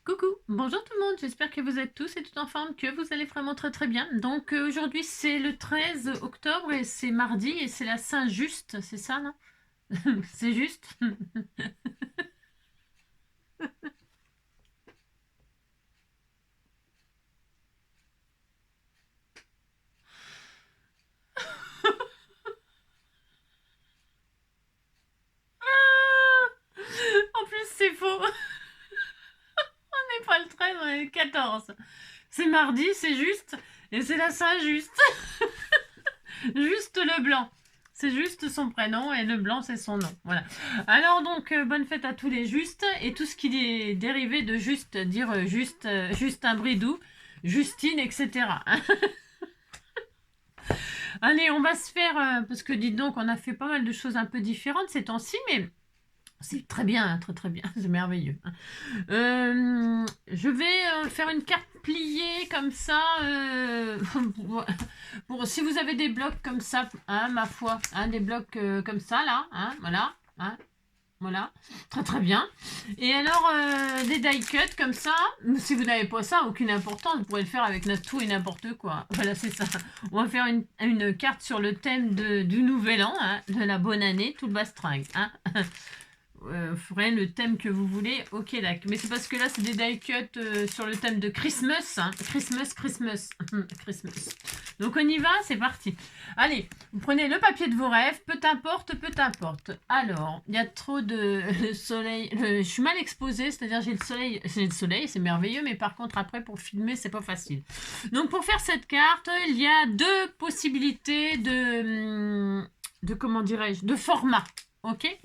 Coucou, bonjour tout le monde, j'espère que vous êtes tous et toutes en forme, que vous allez vraiment très bien. Donc aujourd'hui c'est le 13 octobre et c'est mardi et c'est la Saint-Just, c'est ça non? C'est juste. En plus c'est faux, on n'est pas le 13, on est le 14. C'est mardi, c'est juste et c'est la Saint-Just. Juste le blanc. C'est juste son prénom et le blanc c'est son nom. Voilà. Alors donc bonne fête à tous les justes et tout ce qui est dérivé de juste, dire juste, Justin Bridou, Justine, etc. Allez, on va se faire, parce que dites donc, on a fait pas mal de choses un peu différentes ces temps-ci, mais c'est très bien, hein, très bien, c'est merveilleux. Je vais faire une carte pliée comme ça, si vous avez des blocs comme ça, hein, ma foi, hein, des blocs comme ça là, hein, voilà, hein, voilà, très bien. Et alors des die cut comme ça, si vous n'avez pas ça, aucune importance, vous pourrez le faire avec tout et n'importe quoi. Voilà, c'est ça. On va faire une carte sur le thème du nouvel an, hein, de la bonne année, tout le bastringue. Hein. Ferez le thème que vous voulez, ok d'accord. Mais c'est parce que là c'est des die cut sur le thème de Christmas, hein. Christmas. Christmas. Donc on y va, c'est parti. Allez, vous prenez le papier de vos rêves, peu importe. Alors, il y a trop de le soleil, je suis mal exposée, c'est-à-dire j'ai le soleil, c'est merveilleux, mais par contre après pour filmer c'est pas facile. Donc pour faire cette carte, il y a deux possibilités de comment dirais-je, de format, ok.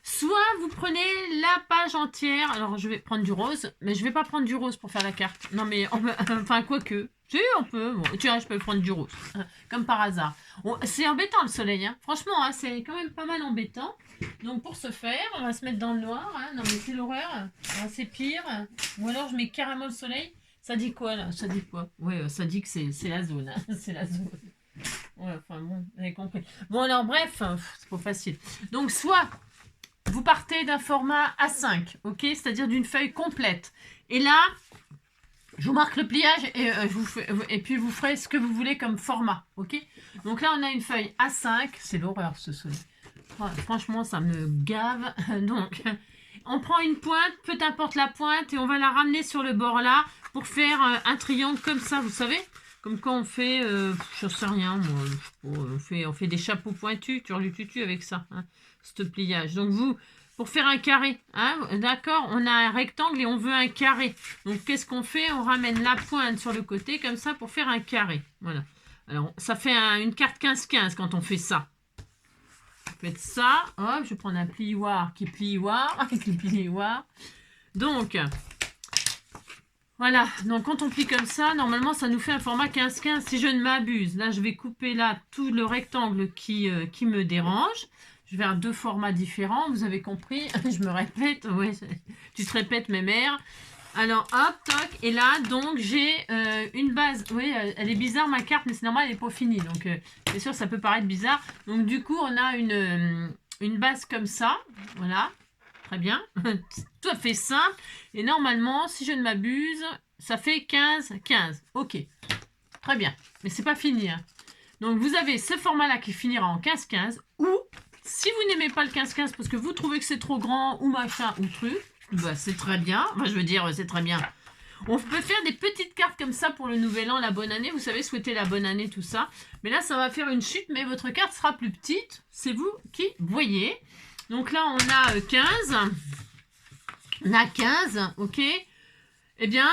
Soit vous prenez la page entière, alors je vais prendre du rose, mais je vais pas prendre du rose pour faire la carte. Non mais, enfin quoique, si on peut, bon, tiens je peux prendre du rose, comme par hasard. C'est embêtant le soleil, hein. Franchement hein, c'est quand même pas mal embêtant. Donc pour ce faire, on va se mettre dans le noir, hein. Non mais c'est l'horreur, c'est pire. Ou alors je mets carrément le soleil, ça dit quoi là? Ça dit quoi? Ouais, ça dit que c'est la zone, hein. C'est la zone. Ouais, enfin bon, vous avez compris. Bon alors bref, c'est pas facile. Donc soit vous partez d'un format A5, ok, c'est-à-dire d'une feuille complète. Et là, je vous marque le pliage et puis vous ferez ce que vous voulez comme format, ok. Donc là, on a une feuille A5, c'est l'horreur ce soleil. Franchement, ça me gave. Donc, on prend une pointe, peu importe la pointe, et on va la ramener sur le bord là pour faire un triangle comme ça, vous savez. Comme quand on fait, je sais rien, moi, on fait des chapeaux pointus, tutu avec ça, hein, ce pliage. Donc vous, pour faire un carré, hein, d'accord, on a un rectangle et on veut un carré. Donc qu'est-ce qu'on fait? On ramène la pointe sur le côté comme ça pour faire un carré. Voilà. Alors ça fait une carte 15-15 quand on fait ça. Faites ça, hop, je vais prendre un plioir qui plioir, qui plioir. Donc, voilà, donc quand on plie comme ça, normalement ça nous fait un format 15-15 si je ne m'abuse. Là, je vais couper là tout le rectangle qui me dérange. Je vais faire deux formats différents, vous avez compris. Je me répète, ouais, tu te répètes mes mères. Alors hop, toc, et là donc j'ai une base, oui elle est bizarre ma carte mais c'est normal elle n'est pas finie donc c'est sûr ça peut paraître bizarre. Donc du coup on a une base comme ça, voilà, très bien, tout à fait simple et normalement si je ne m'abuse ça fait 15-15, ok, très bien, mais c'est pas fini hein. Donc vous avez ce format là qui finira en 15-15 ou si vous n'aimez pas le 15-15 parce que vous trouvez que c'est trop grand ou machin ou truc, bah, c'est très bien. Enfin, je veux dire, c'est très bien. On peut faire des petites cartes comme ça pour le nouvel an, la bonne année. Vous savez, souhaiter la bonne année, tout ça. Mais là, ça va faire une chute, mais votre carte sera plus petite. C'est vous qui voyez. Donc là, on a 15. On a 15, ok. Eh bien,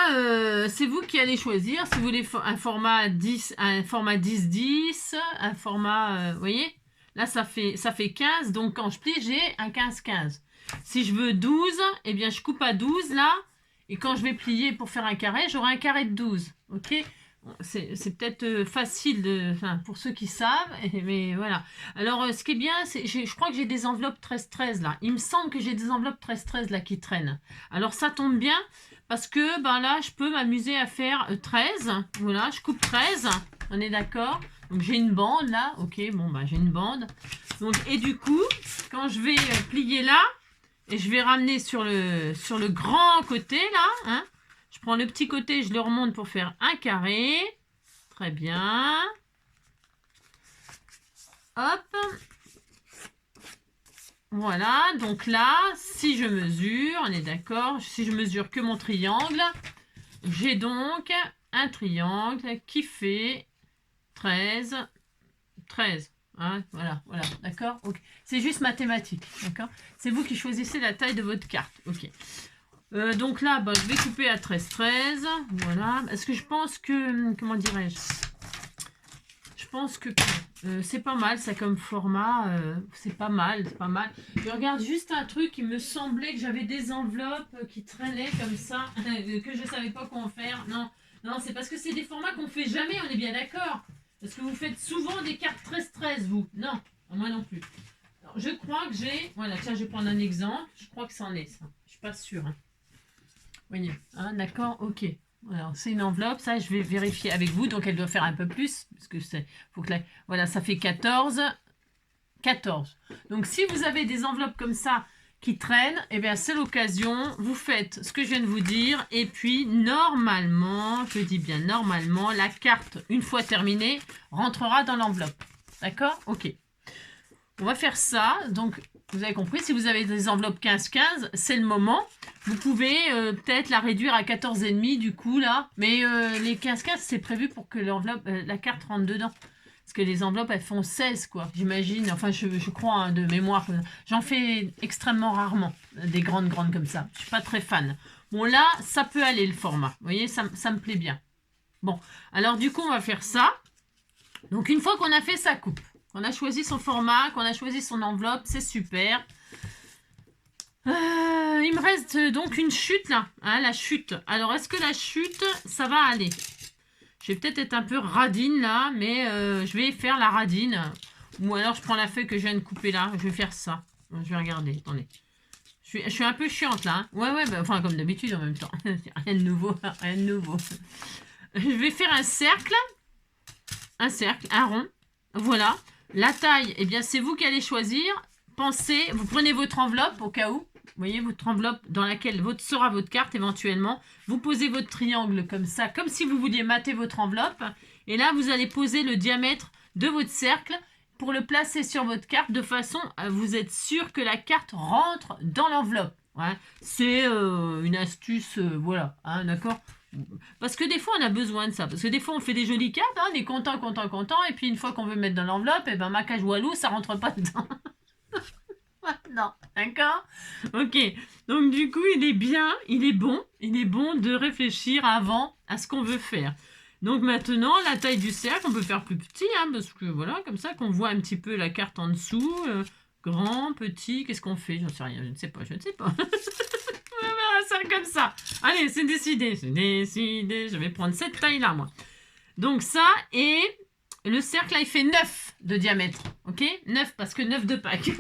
c'est vous qui allez choisir. Si vous voulez un format 10, un format 10-10, un format, vous voyez. Là, ça fait 15. Donc, quand je plie, j'ai un 15-15. Si je veux 12, eh bien, je coupe à 12 là. Et quand je vais plier pour faire un carré, j'aurai un carré de 12. Ok, c'est peut-être facile pour ceux qui savent. Mais voilà. Alors, ce qui est bien, je crois que j'ai des enveloppes 13-13 là. Il me semble que j'ai des enveloppes 13-13 là qui traînent. Alors, ça tombe bien parce que ben là, je peux m'amuser à faire 13. Voilà, je coupe 13. On est d'accord? Donc, j'ai une bande là. Ok, bon, ben, j'ai une bande. Donc, et du coup, quand je vais plier là, et je vais ramener sur le grand côté, là, hein, Je prends le petit côté, je le remonte pour faire un carré. Très bien. Hop. Voilà, donc là, si je mesure, on est d'accord, si je mesure que mon triangle, j'ai donc un triangle qui fait 13. Hein, voilà, d'accord. Okay. C'est juste mathématique, d'accord. C'est vous qui choisissez la taille de votre carte, ok. Donc là, bah, je vais couper à 13, voilà. Est-ce que je pense que, comment dirais-je, je pense que c'est pas mal ça comme format, c'est pas mal. Je regarde juste un truc, il me semblait que j'avais des enveloppes qui traînaient comme ça, que je savais pas quoi en faire. Non, c'est parce que c'est des formats qu'on fait jamais, on est bien d'accord. Parce que vous faites souvent des cartes 13-13, vous. Non, moi non plus. Alors, je crois que j'ai, voilà, tiens, je vais prendre un exemple. Je crois que c'en est ça. Je suis pas sûre. Hein. Voyez, hein, d'accord, ok. Alors, c'est une enveloppe, ça, je vais vérifier avec vous. Donc, elle doit faire un peu plus. Parce que c'est. Faut que voilà, ça fait 14. 14. Donc, si vous avez des enveloppes comme ça qui traînent, eh bien, c'est l'occasion. Vous faites ce que je viens de vous dire. Et puis, normalement, je dis bien normalement, la carte, une fois terminée, rentrera dans l'enveloppe. D'accord? Ok. On va faire ça. Donc, vous avez compris, si vous avez des enveloppes 15-15, c'est le moment. Vous pouvez peut-être la réduire à 14,5 du coup, là. Mais les 15-15, c'est prévu pour que l'enveloppe, la carte rentre dedans. Parce que les enveloppes, elles font 16, quoi. J'imagine. Enfin, je crois, hein, de mémoire. J'en fais extrêmement rarement, des grandes comme ça. Je suis pas très fan. Bon, là, ça peut aller, le format. Vous voyez, ça me plaît bien. Bon, alors du coup, on va faire ça. Donc, une fois qu'on a fait sa coupe, qu'on a choisi son format, qu'on a choisi son enveloppe, c'est super. Il me reste donc une chute là, hein, la chute. Alors, est-ce que la chute, ça va aller? Je vais peut-être être un peu radine là, mais je vais faire la radine. Ou alors, je prends la feuille que je viens de couper là, je vais faire ça. Je vais regarder, attendez. Je suis un peu chiante là. Hein. Ouais, bah, enfin, comme d'habitude en même temps. Rien de nouveau, rien de nouveau. Je vais faire un cercle, un rond. Voilà. La taille, eh bien, c'est vous qui allez choisir. Pensez, vous prenez votre enveloppe au cas où. Vous voyez, votre enveloppe dans laquelle sera votre carte éventuellement. Vous posez votre triangle comme ça, comme si vous vouliez mater votre enveloppe. Et là, vous allez poser le diamètre de votre cercle pour le placer sur votre carte de façon à vous être sûr que la carte rentre dans l'enveloppe. Ouais. C'est une astuce, voilà, hein, d'accord. Parce que des fois, on a besoin de ça. Parce que des fois, on fait des jolies cartes, hein, on est content. Et puis, une fois qu'on veut mettre dans l'enveloppe, et ben, macage walou, ça rentre pas dedans. Non, d'accord. Ok. Donc, du coup, il est bon de réfléchir avant à ce qu'on veut faire. Donc, maintenant, la taille du cercle, on peut faire plus petit, hein, parce que voilà, comme ça, qu'on voit un petit peu la carte en dessous. Grand, petit, qu'est-ce qu'on fait? J'en sais rien, je ne sais pas. On va faire un cercle comme ça. Allez, c'est décidé. Je vais prendre cette taille-là, moi. Donc ça, et le cercle, là, il fait 9 de diamètre. Ok? 9, parce que 9 de Pâques.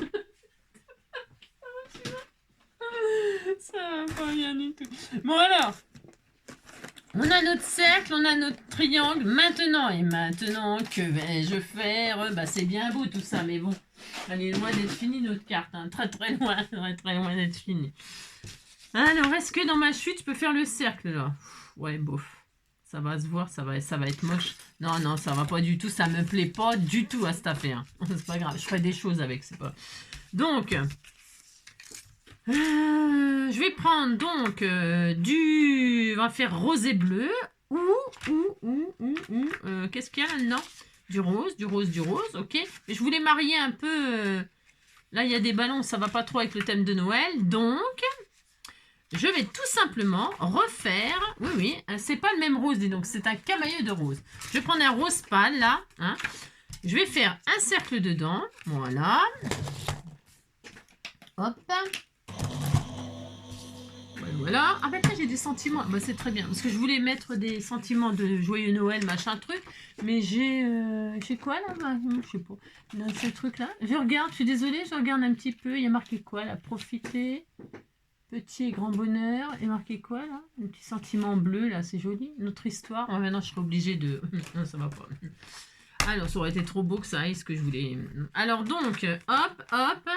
Ça va pas bien du tout. Bon, alors. On a notre cercle, on a notre triangle. Maintenant, que vais-je faire? Bah, c'est bien beau tout ça, mais bon. Elle est loin d'être finie, notre carte. Hein. Très loin d'être finie. Alors, est-ce que dans ma chute, je peux faire le cercle, là? Ouais, bof. Ça va se voir, ça va être moche. Non, ça va pas du tout. Ça me plaît pas du tout à cette affaire. C'est pas grave, je ferai des choses avec, c'est pas... Donc, je vais prendre donc on va faire rose et bleu. Qu'est-ce qu'il y a là-dedans? Du rose, ok. Mais je voulais marier un peu... là, il y a des ballons, ça va pas trop avec le thème de Noël. Donc... je vais tout simplement refaire... oui, c'est pas le même rose, dis donc, c'est un camailleux de rose. Je vais prendre un rose pâle, là. Hein. Je vais faire un cercle dedans. Voilà. Hop. Voilà. Ah ben là, j'ai des sentiments. Bah, c'est très bien, parce que je voulais mettre des sentiments de joyeux Noël, machin, truc. Mais j'ai quoi, là? Je sais pas. Dans ce truc-là. Je regarde, je suis désolée, je regarde un petit peu. Il y a marqué quoi, là? Profiter... petit et grand bonheur. Et marqué quoi là? Un petit sentiment bleu là, c'est joli. Notre histoire. Oh, maintenant je serai obligée de... non, ça va pas. Alors ça aurait été trop beau que ça aille ce que je voulais. Alors donc, hop.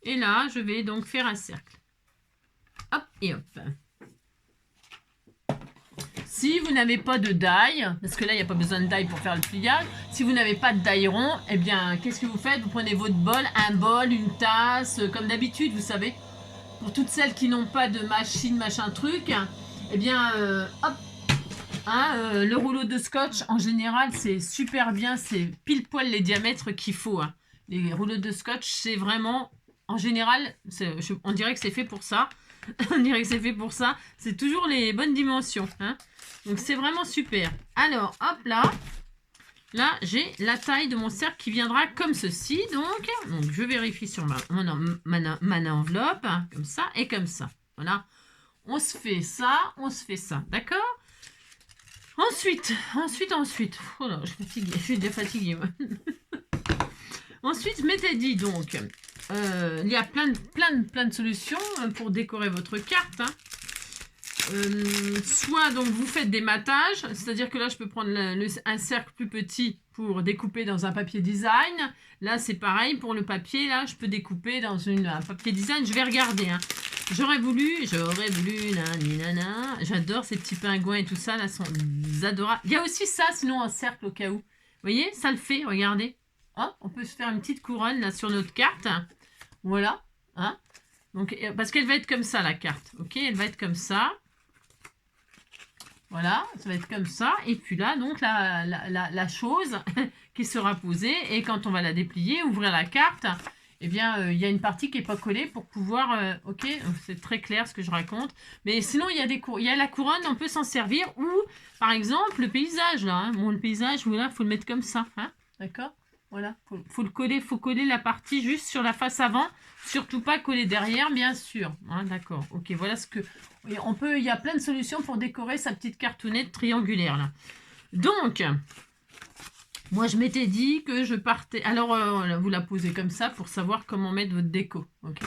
Et là, je vais donc faire un cercle. Hop et hop. Si vous n'avez pas de die, parce que là, il n'y a pas besoin de die pour faire le pliage. Si vous n'avez pas de die rond, eh bien, qu'est-ce que vous faites? Vous prenez votre bol, un bol, une tasse, comme d'habitude, vous savez. Pour toutes celles qui n'ont pas de machine, machin truc, eh bien, hop, hein, le rouleau de scotch, en général, c'est super bien. C'est pile poil les diamètres qu'il faut. Hein. Les rouleaux de scotch, c'est vraiment, en général, on dirait que c'est fait pour ça. On dirait que c'est fait pour ça. C'est toujours les bonnes dimensions. Hein. Donc, c'est vraiment super. Alors, hop là. Là, j'ai la taille de mon cercle qui viendra comme ceci. Donc je vérifie sur ma enveloppe. Hein, comme ça et comme ça. Voilà. On se fait ça. On se fait ça. D'accord? Ensuite. Oh là, je suis déjà fatiguée. Ensuite, je m'étais dit donc... il y a plein de solutions pour décorer votre carte. Hein. Soit donc vous faites des matages, c'est-à-dire que là je peux prendre un cercle plus petit pour découper dans un papier design. Là c'est pareil pour le papier, là je peux découper dans un papier design. Je vais regarder. Hein. J'aurais voulu, nanana. J'adore ces petits pingouins et tout ça, là sont adorables. Il y a aussi ça sinon en cercle au cas où. Vous voyez, ça le fait, regardez. Hein, on peut se faire une petite couronne là sur notre carte. Voilà. Hein. Donc, parce qu'elle va être comme ça la carte. Ok, elle va être comme ça. Voilà, ça va être comme ça. Et puis là, donc, la chose qui sera posée. Et quand on va la déplier, ouvrir la carte, eh bien, il y a une partie qui n'est pas collée pour pouvoir... ok, c'est très clair ce que je raconte. Mais sinon, il y a la couronne, on peut s'en servir. Ou, par exemple, le paysage, là. Hein. Bon, le paysage, voilà, il faut le mettre comme ça. Hein. D'accord? Voilà, faut coller la partie juste sur la face avant. Surtout pas coller derrière, bien sûr. Hein, d'accord, ok, voilà ce que... il y a plein de solutions pour décorer sa petite cartonnette triangulaire, là. Donc, moi, je m'étais dit que je partais... Alors, vous la posez comme ça pour savoir comment mettre votre déco, ok.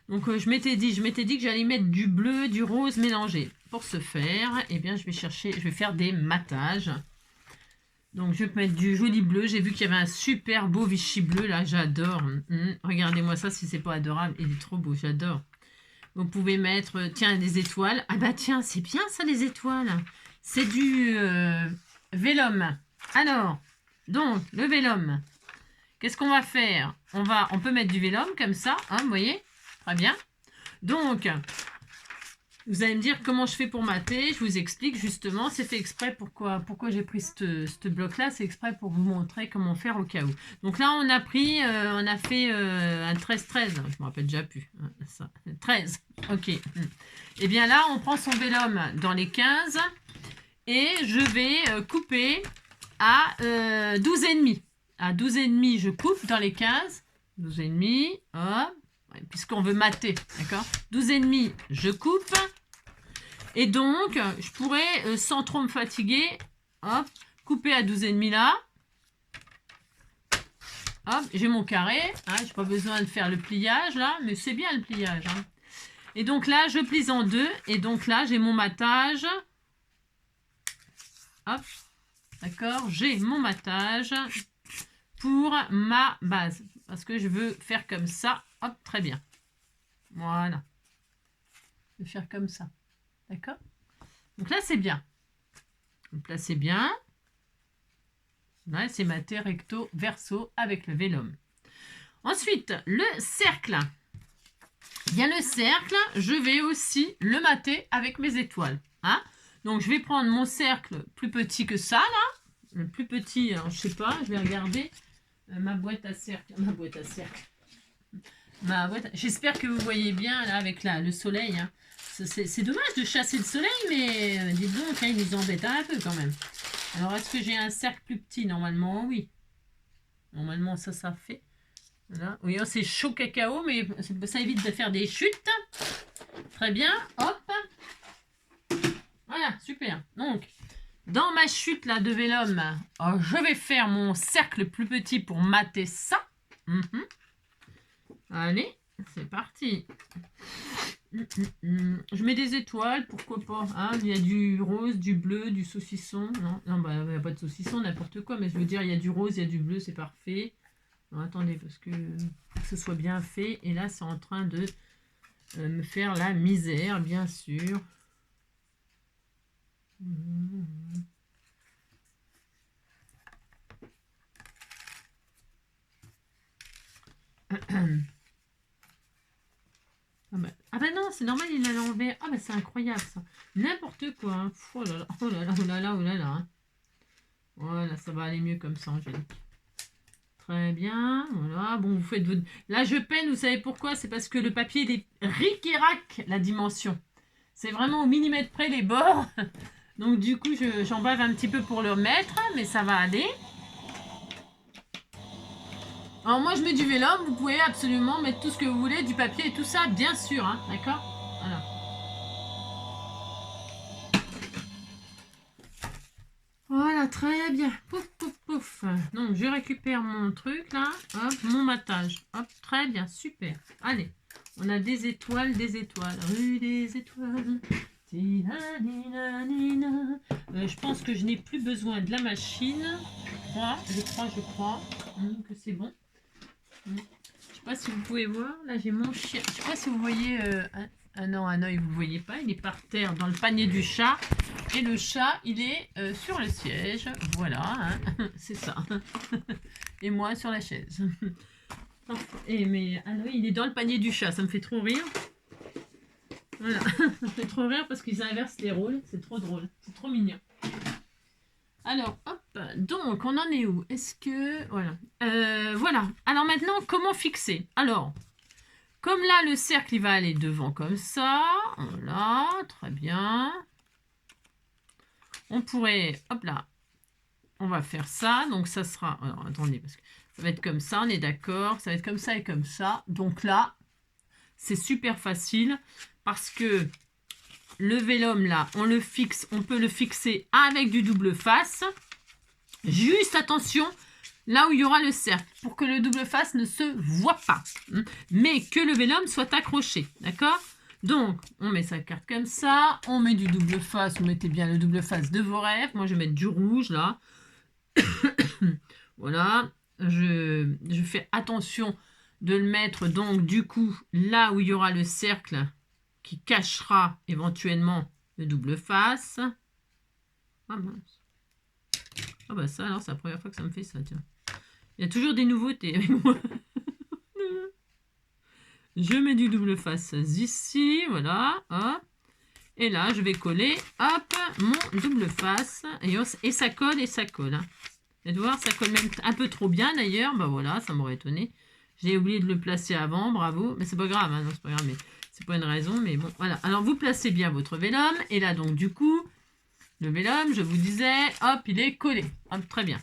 Donc, je m'étais dit que j'allais mettre du bleu, du rose mélangé. Pour ce faire, eh bien, je vais faire des matages. Donc, je vais mettre du joli bleu. J'ai vu qu'il y avait un super beau Vichy bleu, là. J'adore. Regardez-moi ça, si c'est pas adorable. Il est trop beau, j'adore. Vous pouvez mettre, tiens, des étoiles. Ah bah tiens, c'est bien ça, les étoiles. C'est du vélum. Alors, donc, le vélum. Qu'est-ce qu'on va faire? On peut mettre du vélum comme ça, hein, vous voyez? Très bien. Donc... Vous allez me dire comment je fais pour mater. Je vous explique justement. C'est fait exprès. Pourquoi j'ai pris ce bloc-là? C'est exprès pour vous montrer comment faire au cas où. Donc là, on a fait un 13-13. Je me rappelle déjà plus. Ça. 13. Ok. Et bien là, on prend son vélum dans les 15. Et je vais couper à 12,5. À 12,5, je coupe dans les 15. 12,5. Hop. Puisqu'on veut mater, d'accord? 12,5, je coupe. Et donc, je pourrais, sans trop me fatiguer, hop, couper à 12,5 là. Hop, j'ai mon carré. Hein, je n'ai pas besoin de faire le pliage là, mais c'est bien le pliage. Hein. Et donc là, je plie en deux. Et donc là, j'ai mon matage. Hop, d'accord? J'ai mon matage pour ma base. Parce que je veux faire comme ça. Hop, très bien. Voilà. Je vais faire comme ça. D'accord? Donc là, c'est bien. Donc là, c'est bien. Là, c'est maté recto verso avec le vélum. Ensuite, le cercle. Bien, le cercle, je vais aussi le mater avec mes étoiles. Hein? Donc, je vais prendre mon cercle plus petit que ça, là. Le plus petit, alors, je sais pas, je vais regarder ma boîte à cercle. J'espère que vous voyez bien là avec le soleil. Hein. C'est dommage de chasser le soleil, mais dites donc, hein, il nous embête un peu quand même. Alors, est-ce que j'ai un cercle plus petit? Normalement, oui. Normalement, ça fait. Voilà. Oui, c'est chaud cacao, mais ça évite de faire des chutes. Très bien. Hop. Voilà, super. Donc, dans ma chute là de vélum, je vais faire mon cercle plus petit pour mater ça. Allez, c'est parti. Je mets des étoiles, pourquoi pas. Hein, il y a du rose, du bleu, du saucisson. Non, bah, il n'y a pas de saucisson, n'importe quoi. Mais je veux dire, il y a du rose, il y a du bleu, c'est parfait. Non, attendez, parce que ce soit bien fait. Et là, c'est en train de me faire la misère, bien sûr. Ah bah non, c'est normal, il l'a enlevé. Ah bah c'est incroyable ça. N'importe quoi. Hein. Oh là là, oh là là, oh là là, oh là là. Hein. Voilà, ça va aller mieux comme ça, Angélique. Très bien, voilà. Bon, vous faites votre... Là, je peine, vous savez pourquoi? C'est parce que le papier, il est ric-et-rac, la dimension. C'est vraiment au millimètre près les bords. Donc du coup, j'en bave un petit peu pour le mettre, mais ça va aller. Alors moi, je mets du vélum. Vous pouvez absolument mettre tout ce que vous voulez, du papier et tout ça, bien sûr. Hein, d'accord? Voilà. Voilà, très bien. Pouf, pouf, pouf. Donc, je récupère mon truc, là. Hop, mon matage. Hop, très bien, super. Allez, on a des étoiles, rue des étoiles. Je pense que je n'ai plus besoin de la machine. Je crois que c'est bon. Je ne sais pas si vous pouvez voir. Là, j'ai mon chien. Je ne sais pas si vous voyez... non, un œil, vous ne voyez pas. Il est par terre dans le panier du chat. Et le chat, il est sur le siège. Voilà, hein. C'est ça. Et moi, sur la chaise. Mais un œil, il est dans le panier du chat. Ça me fait trop rire. Voilà. Ça me fait trop rire parce qu'ils inversent les rôles. C'est trop drôle. C'est trop mignon. Alors, hop. Donc, on en est où? Est-ce que... Voilà. Voilà. Alors maintenant, comment fixer? Alors... Comme là, le cercle, il va aller devant comme ça. Voilà, très bien. On pourrait, hop là, on va faire ça. Donc, ça sera, alors attendez, parce que ça va être comme ça, on est d'accord. Ça va être comme ça et comme ça. Donc là, c'est super facile parce que le vélum, là, on le fixe, on peut le fixer avec du double face. Juste attention, là où il y aura le cercle, pour que le double face ne se voit pas, mais que le vélum soit accroché, d'accord? Donc, on met sa carte comme ça, on met du double face, vous mettez bien le double face de vos rêves, moi je vais mettre du rouge, là. Voilà, je fais attention de le mettre, donc, du coup, là où il y aura le cercle qui cachera éventuellement le double face. Ah mince. Ah bah ça, alors, c'est la première fois que ça me fait ça, tiens. Il y a toujours des nouveautés avec moi. Je mets du double face ici, voilà, hop. Et là, je vais coller, hop, mon double face. Et ça colle et ça colle. Hein. Vous allez voir, ça colle même un peu trop bien d'ailleurs. Bah voilà, ça m'aurait étonné. J'ai oublié de le placer avant, bravo. Mais c'est pas grave, hein, non, c'est pas grave, mais c'est pas une raison. Mais bon, voilà. Alors, vous placez bien votre vélum. Et là, donc, du coup, le vélum, je vous disais, hop, il est collé. Hop, très bien.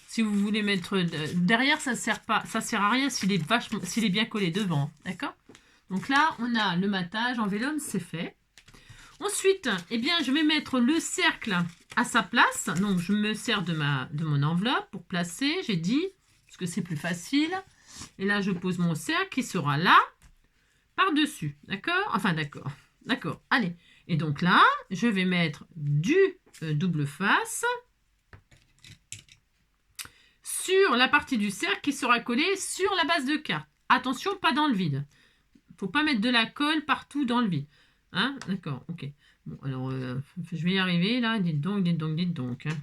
Si vous voulez mettre derrière, ça sert à rien s'il est bien collé devant, d'accord? Donc là, on a le matage en vélum, c'est fait. Ensuite, eh bien, je vais mettre le cercle à sa place. Donc, je me sers de mon enveloppe pour placer, j'ai dit, parce que c'est plus facile. Et là, je pose mon cercle qui sera là, par-dessus, d'accord? Enfin, d'accord, d'accord. Allez, et donc là, je vais mettre du double face sur la partie du cercle qui sera collée sur la base de carte. Attention, pas dans le vide. Il ne faut pas mettre de la colle partout dans le vide. Hein? D'accord, ok. Bon, alors, je vais y arriver, là. Dites donc, dites donc, dites donc. Hein.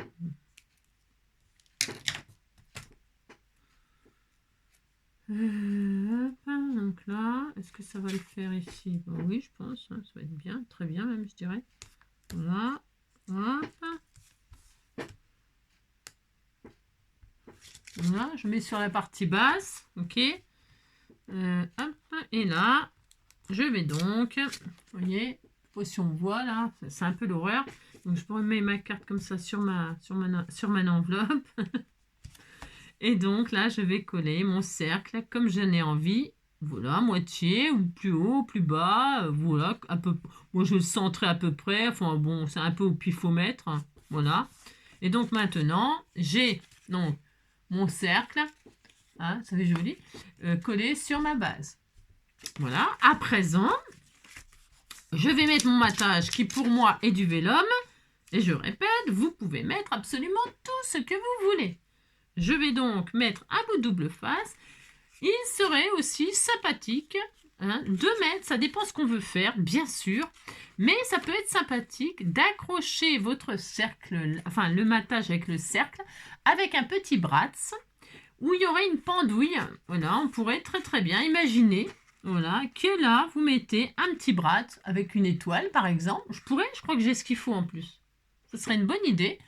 Donc là, est-ce que ça va le faire ici? Bon, oui, je pense. Hein, ça va être bien, très bien même, je dirais. Voilà. Hop. Voilà, je mets sur la partie basse, ok. Hop, et là, je vais donc, vous voyez, si on voit là, c'est un peu l'horreur. Donc je remets ma carte comme ça sur ma enveloppe. Et donc là, je vais coller mon cercle comme j'en ai envie. Voilà, moitié, ou plus haut, plus bas, voilà, un peu. Moi, je le centrais à peu près. Enfin bon, c'est un peu au pifomètre, hein, voilà. Et donc maintenant, j'ai donc mon cercle, hein, ça fait joli, collé sur ma base. Voilà, à présent, je vais mettre mon matage qui pour moi est du vélum. Et je répète, vous pouvez mettre absolument tout ce que vous voulez. Je vais donc mettre un bout de double face. Il serait aussi sympathique hein, 2 mètres, ça dépend ce qu'on veut faire, bien sûr. Mais ça peut être sympathique d'accrocher votre cercle, enfin le matage avec le cercle, avec un petit bratz, où il y aurait une pendouille. Voilà, on pourrait très bien imaginer, voilà, que là, vous mettez un petit bratz avec une étoile, par exemple. Je crois que j'ai ce qu'il faut en plus. Ce serait une bonne idée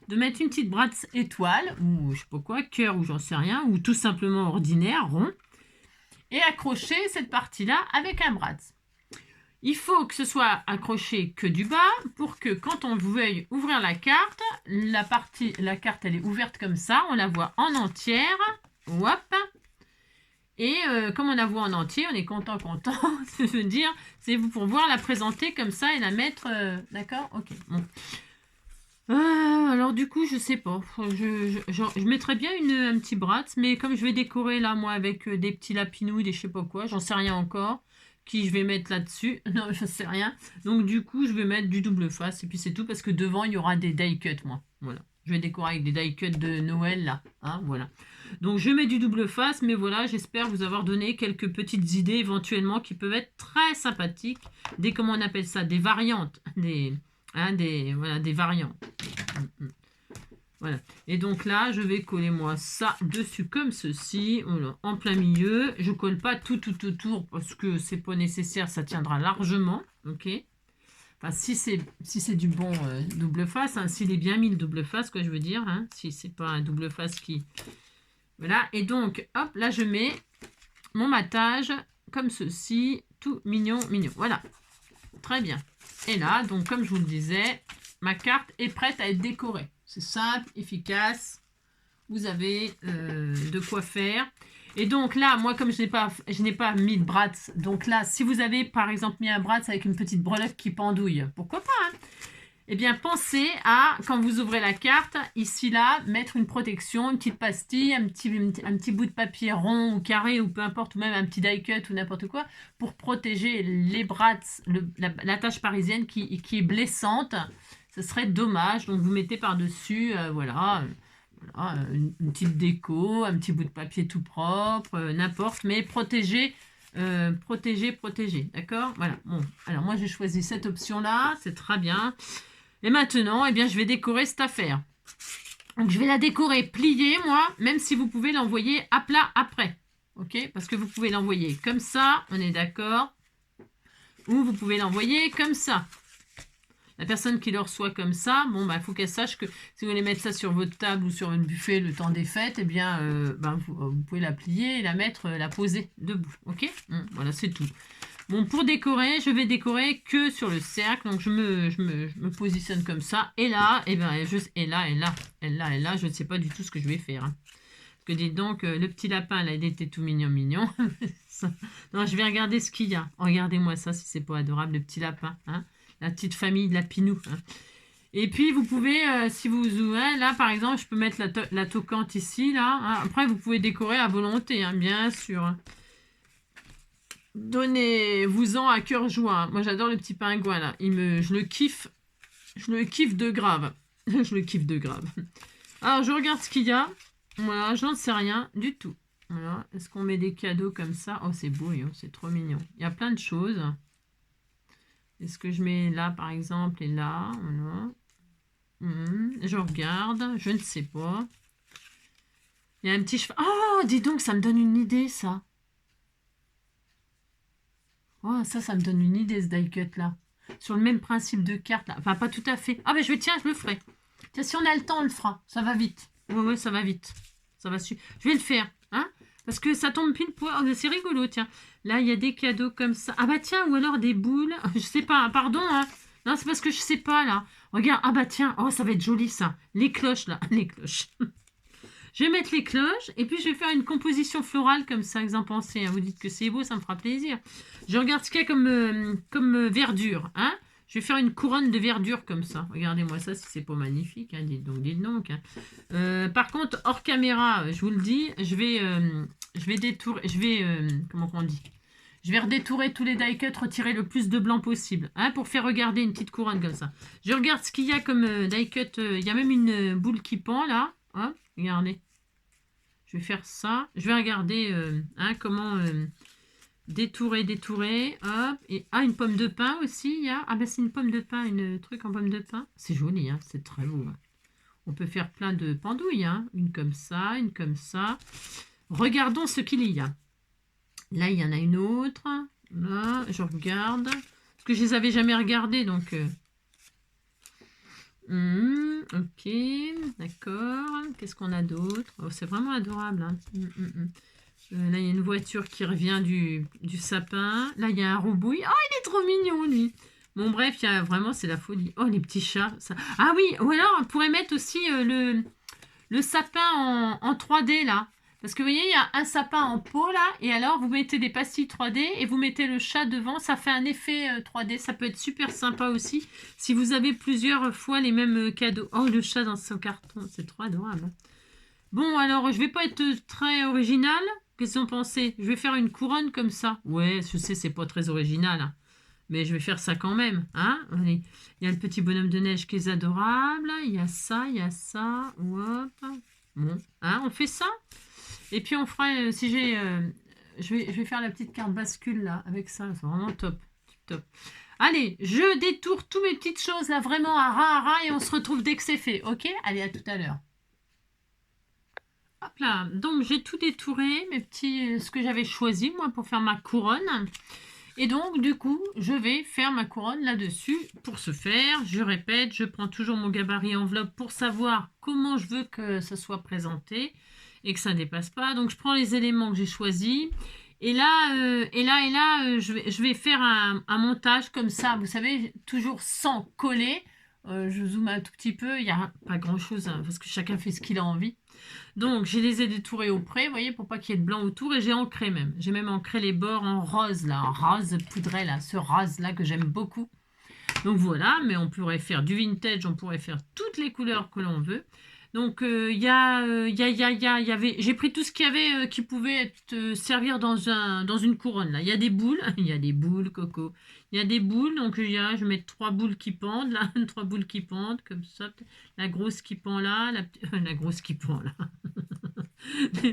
de mettre une petite bratz étoile, ou je sais pas quoi, cœur, ou j'en sais rien, ou tout simplement ordinaire, rond, et accrocher cette partie-là avec un bratz. Il faut que ce soit accroché que du bas pour que quand on veuille ouvrir la carte, la carte elle est ouverte comme ça, on la voit en entière. Hop. Et comme on la voit en entier, on est content. Ça veut dire, c'est pour pouvoir la présenter comme ça et la mettre. D'accord. Ok. Bon. Alors du coup, je sais pas. Je mettrais bien un petit bratz, mais comme je vais décorer là, moi, avec des petits lapinous, des je sais pas quoi, j'en sais rien encore, qui je vais mettre là-dessus. Non, je sais rien. Donc du coup, je vais mettre du double face, et puis c'est tout, parce que devant, il y aura des die cuts, moi. Voilà. Je vais décorer avec des die cuts de Noël, là. Hein, voilà. Donc je mets du double face, mais voilà, j'espère vous avoir donné quelques petites idées, éventuellement, qui peuvent être très sympathiques. Comment on appelle ça? Des variantes. Voilà, des variantes. Voilà. Et donc là, je vais coller moi ça dessus comme ceci, voilà, en plein milieu. Je colle pas tout autour parce que c'est pas nécessaire, ça tiendra largement, ok. Enfin, si c'est du bon double face, hein, s'il est bien mis le double face, quoi, je veux dire, hein, si c'est pas un double face qui, voilà. Et donc, hop, là je mets mon matage comme ceci, tout mignon, voilà, très bien. Et là, donc comme je vous le disais, ma carte est prête à être décorée. C'est simple, efficace. Vous avez de quoi faire. Et donc là, moi, comme je n'ai pas mis de bratz, donc là, si vous avez par exemple mis un bratz avec une petite breloque qui pendouille, pourquoi pas, hein? Eh bien, pensez à, quand vous ouvrez la carte, ici, là, mettre une protection, une petite pastille, un petit bout de papier rond ou carré, ou peu importe, ou même un petit die cut ou n'importe quoi, pour protéger les bratz, la tache parisienne qui est blessante. Ce serait dommage. Donc, vous mettez par-dessus, voilà, une petite déco, un petit bout de papier tout propre, n'importe, mais protégez. Protéger, d'accord? Voilà, bon, alors moi j'ai choisi cette option-là, c'est très bien. Et maintenant, eh bien, je vais décorer cette affaire. Donc, je vais la décorer pliée, moi, même si vous pouvez l'envoyer à plat après. Ok? Parce que vous pouvez l'envoyer comme ça, on est d'accord? Ou vous pouvez l'envoyer comme ça. La personne qui le reçoit comme ça, bon, bah, il faut qu'elle sache que si vous voulez mettre ça sur votre table ou sur une buffet le temps des fêtes, eh bien, vous pouvez la plier et la mettre, la poser debout. Ok? Voilà, c'est tout. Bon, pour décorer, je vais décorer que sur le cercle. Donc, je me positionne comme ça. Et là, et là, je ne sais pas du tout ce que je vais faire. Hein. Parce que dites donc, le petit lapin, là, il était tout mignon. Non, je vais regarder ce qu'il y a. Regardez-moi ça, si c'est pas adorable, le petit lapin. Hein. La petite famille de Lapinou. Hein. Et puis, vous pouvez, si vous ouvrez, là, par exemple, je peux mettre la toquante ici, là. Hein. Après, vous pouvez décorer à volonté, hein, bien sûr. Donnez-vous-en à cœur joie. Moi, j'adore le petit pingouin, là. Je le kiffe. Je le kiffe de grave. Je le kiffe de grave. Alors, je regarde ce qu'il y a. Voilà, j'en sais rien du tout. Voilà. Est-ce qu'on met des cadeaux comme ça? Oh, c'est beau, hein, c'est trop mignon. Il y a plein de choses. Est-ce que je mets là, par exemple, et là? Voilà. Je regarde. Je ne sais pas. Il y a un petit cheval. Oh, dis donc, ça me donne une idée, ça. Oh, ça me donne une idée, ce die cut là. Sur le même principe de carte là. Enfin, pas tout à fait. Ah, ben je le ferai. Tiens, si on a le temps, on le fera. Ça va vite. Ouais, ça va vite. Ça va Je vais le faire. Hein, parce que ça tombe pile poil. Oh, c'est rigolo, tiens. Là, il y a des cadeaux comme ça. Ah, bah tiens, ou alors des boules. Je sais pas, pardon. Hein. Non, c'est parce que je sais pas là. Regarde, ah, bah tiens. Oh, ça va être joli ça. Les cloches là. Les cloches. Je vais mettre les cloches et puis je vais faire une composition florale comme ça, que vous en pensez. Hein. Vous dites que c'est beau, ça me fera plaisir. Je regarde ce qu'il y a comme verdure. Hein. Je vais faire une couronne de verdure comme ça. Regardez-moi ça si c'est pas magnifique. Hein. Dites donc. Hein. Par contre, hors caméra, je vous le dis, je vais détourer. Comment on dit? Je vais redétourer tous les die cuts, retirer le plus de blanc possible. Hein, pour faire regarder une petite couronne comme ça. Je regarde ce qu'il y a comme die cut. Il y a même une boule qui pend là. Hein. Regardez. Je vais faire ça. Je vais regarder comment détourer, hop, et ah, une pomme de pin aussi, il y a, ah ben c'est une pomme de pin, une truc en pomme de pin, c'est joli, hein, c'est très beau, hein. On peut faire plein de pendouilles, hein, une comme ça, une comme ça. Regardons ce qu'il y a. Là, il y en a une autre, là, je regarde, parce que je les avais jamais regardées, donc... ok, d'accord, qu'est-ce qu'on a d'autre? Oh, c'est vraiment adorable, hein. Là, il y a une voiture qui revient du sapin. Là, il y a un roubouille. Oh, il est trop mignon, lui. Bon, bref, il y a vraiment, c'est la folie. Oh, les petits chats. Ça. Ah oui, ou alors, on pourrait mettre aussi le sapin en 3D, là. Parce que vous voyez, il y a un sapin en pot, là. Et alors, vous mettez des pastilles 3D et vous mettez le chat devant. Ça fait un effet 3D. Ça peut être super sympa aussi. Si vous avez plusieurs fois les mêmes cadeaux. Oh, le chat dans son carton. C'est trop adorable. Bon, alors, je vais pas être très original. Qu'est-ce que vous pensez? Je vais faire une couronne comme ça. Ouais, je sais, c'est pas très original, hein, mais je vais faire ça quand même. Hein. Allez. Il y a le petit bonhomme de neige qui est adorable. Il y a ça, il y a ça. Hop. Bon, hein, on fait ça. Et puis on fera, si j'ai... je vais faire la petite carte bascule là, avec ça. C'est vraiment top. Top. Allez, je détourne toutes mes petites choses là, vraiment à ras, et on se retrouve dès que c'est fait. Ok? Allez, à tout à l'heure. Hop là, donc j'ai tout détouré, mes petits, ce que j'avais choisi moi pour faire ma couronne. Et donc du coup, je vais faire ma couronne là-dessus. Pour ce faire, je répète, je prends toujours mon gabarit enveloppe pour savoir comment je veux que ça soit présenté et que ça ne dépasse pas. Donc je prends les éléments que j'ai choisis. Et là, je vais faire un montage comme ça, vous savez, toujours sans coller. Je zoome un tout petit peu, il n'y a pas grand-chose, hein, parce que chacun fait ce qu'il a envie. Donc, je les ai détourés au près, vous voyez, pour pas qu'il y ait de blanc autour. Et j'ai ancré même. J'ai même ancré les bords en rose, là, en rose poudré, là, ce rose-là que j'aime beaucoup. Donc voilà, mais on pourrait faire du vintage, on pourrait faire toutes les couleurs que l'on veut. Donc, j'ai pris tout ce qu'il y avait qui pouvait servir dans une couronne, là. Il y a des boules, il y a des boules, Coco. Il y a des boules, donc je vais mettre 3 boules qui pendent, là, 3 boules qui pendent, comme ça. La grosse qui pend là, la grosse qui pend là.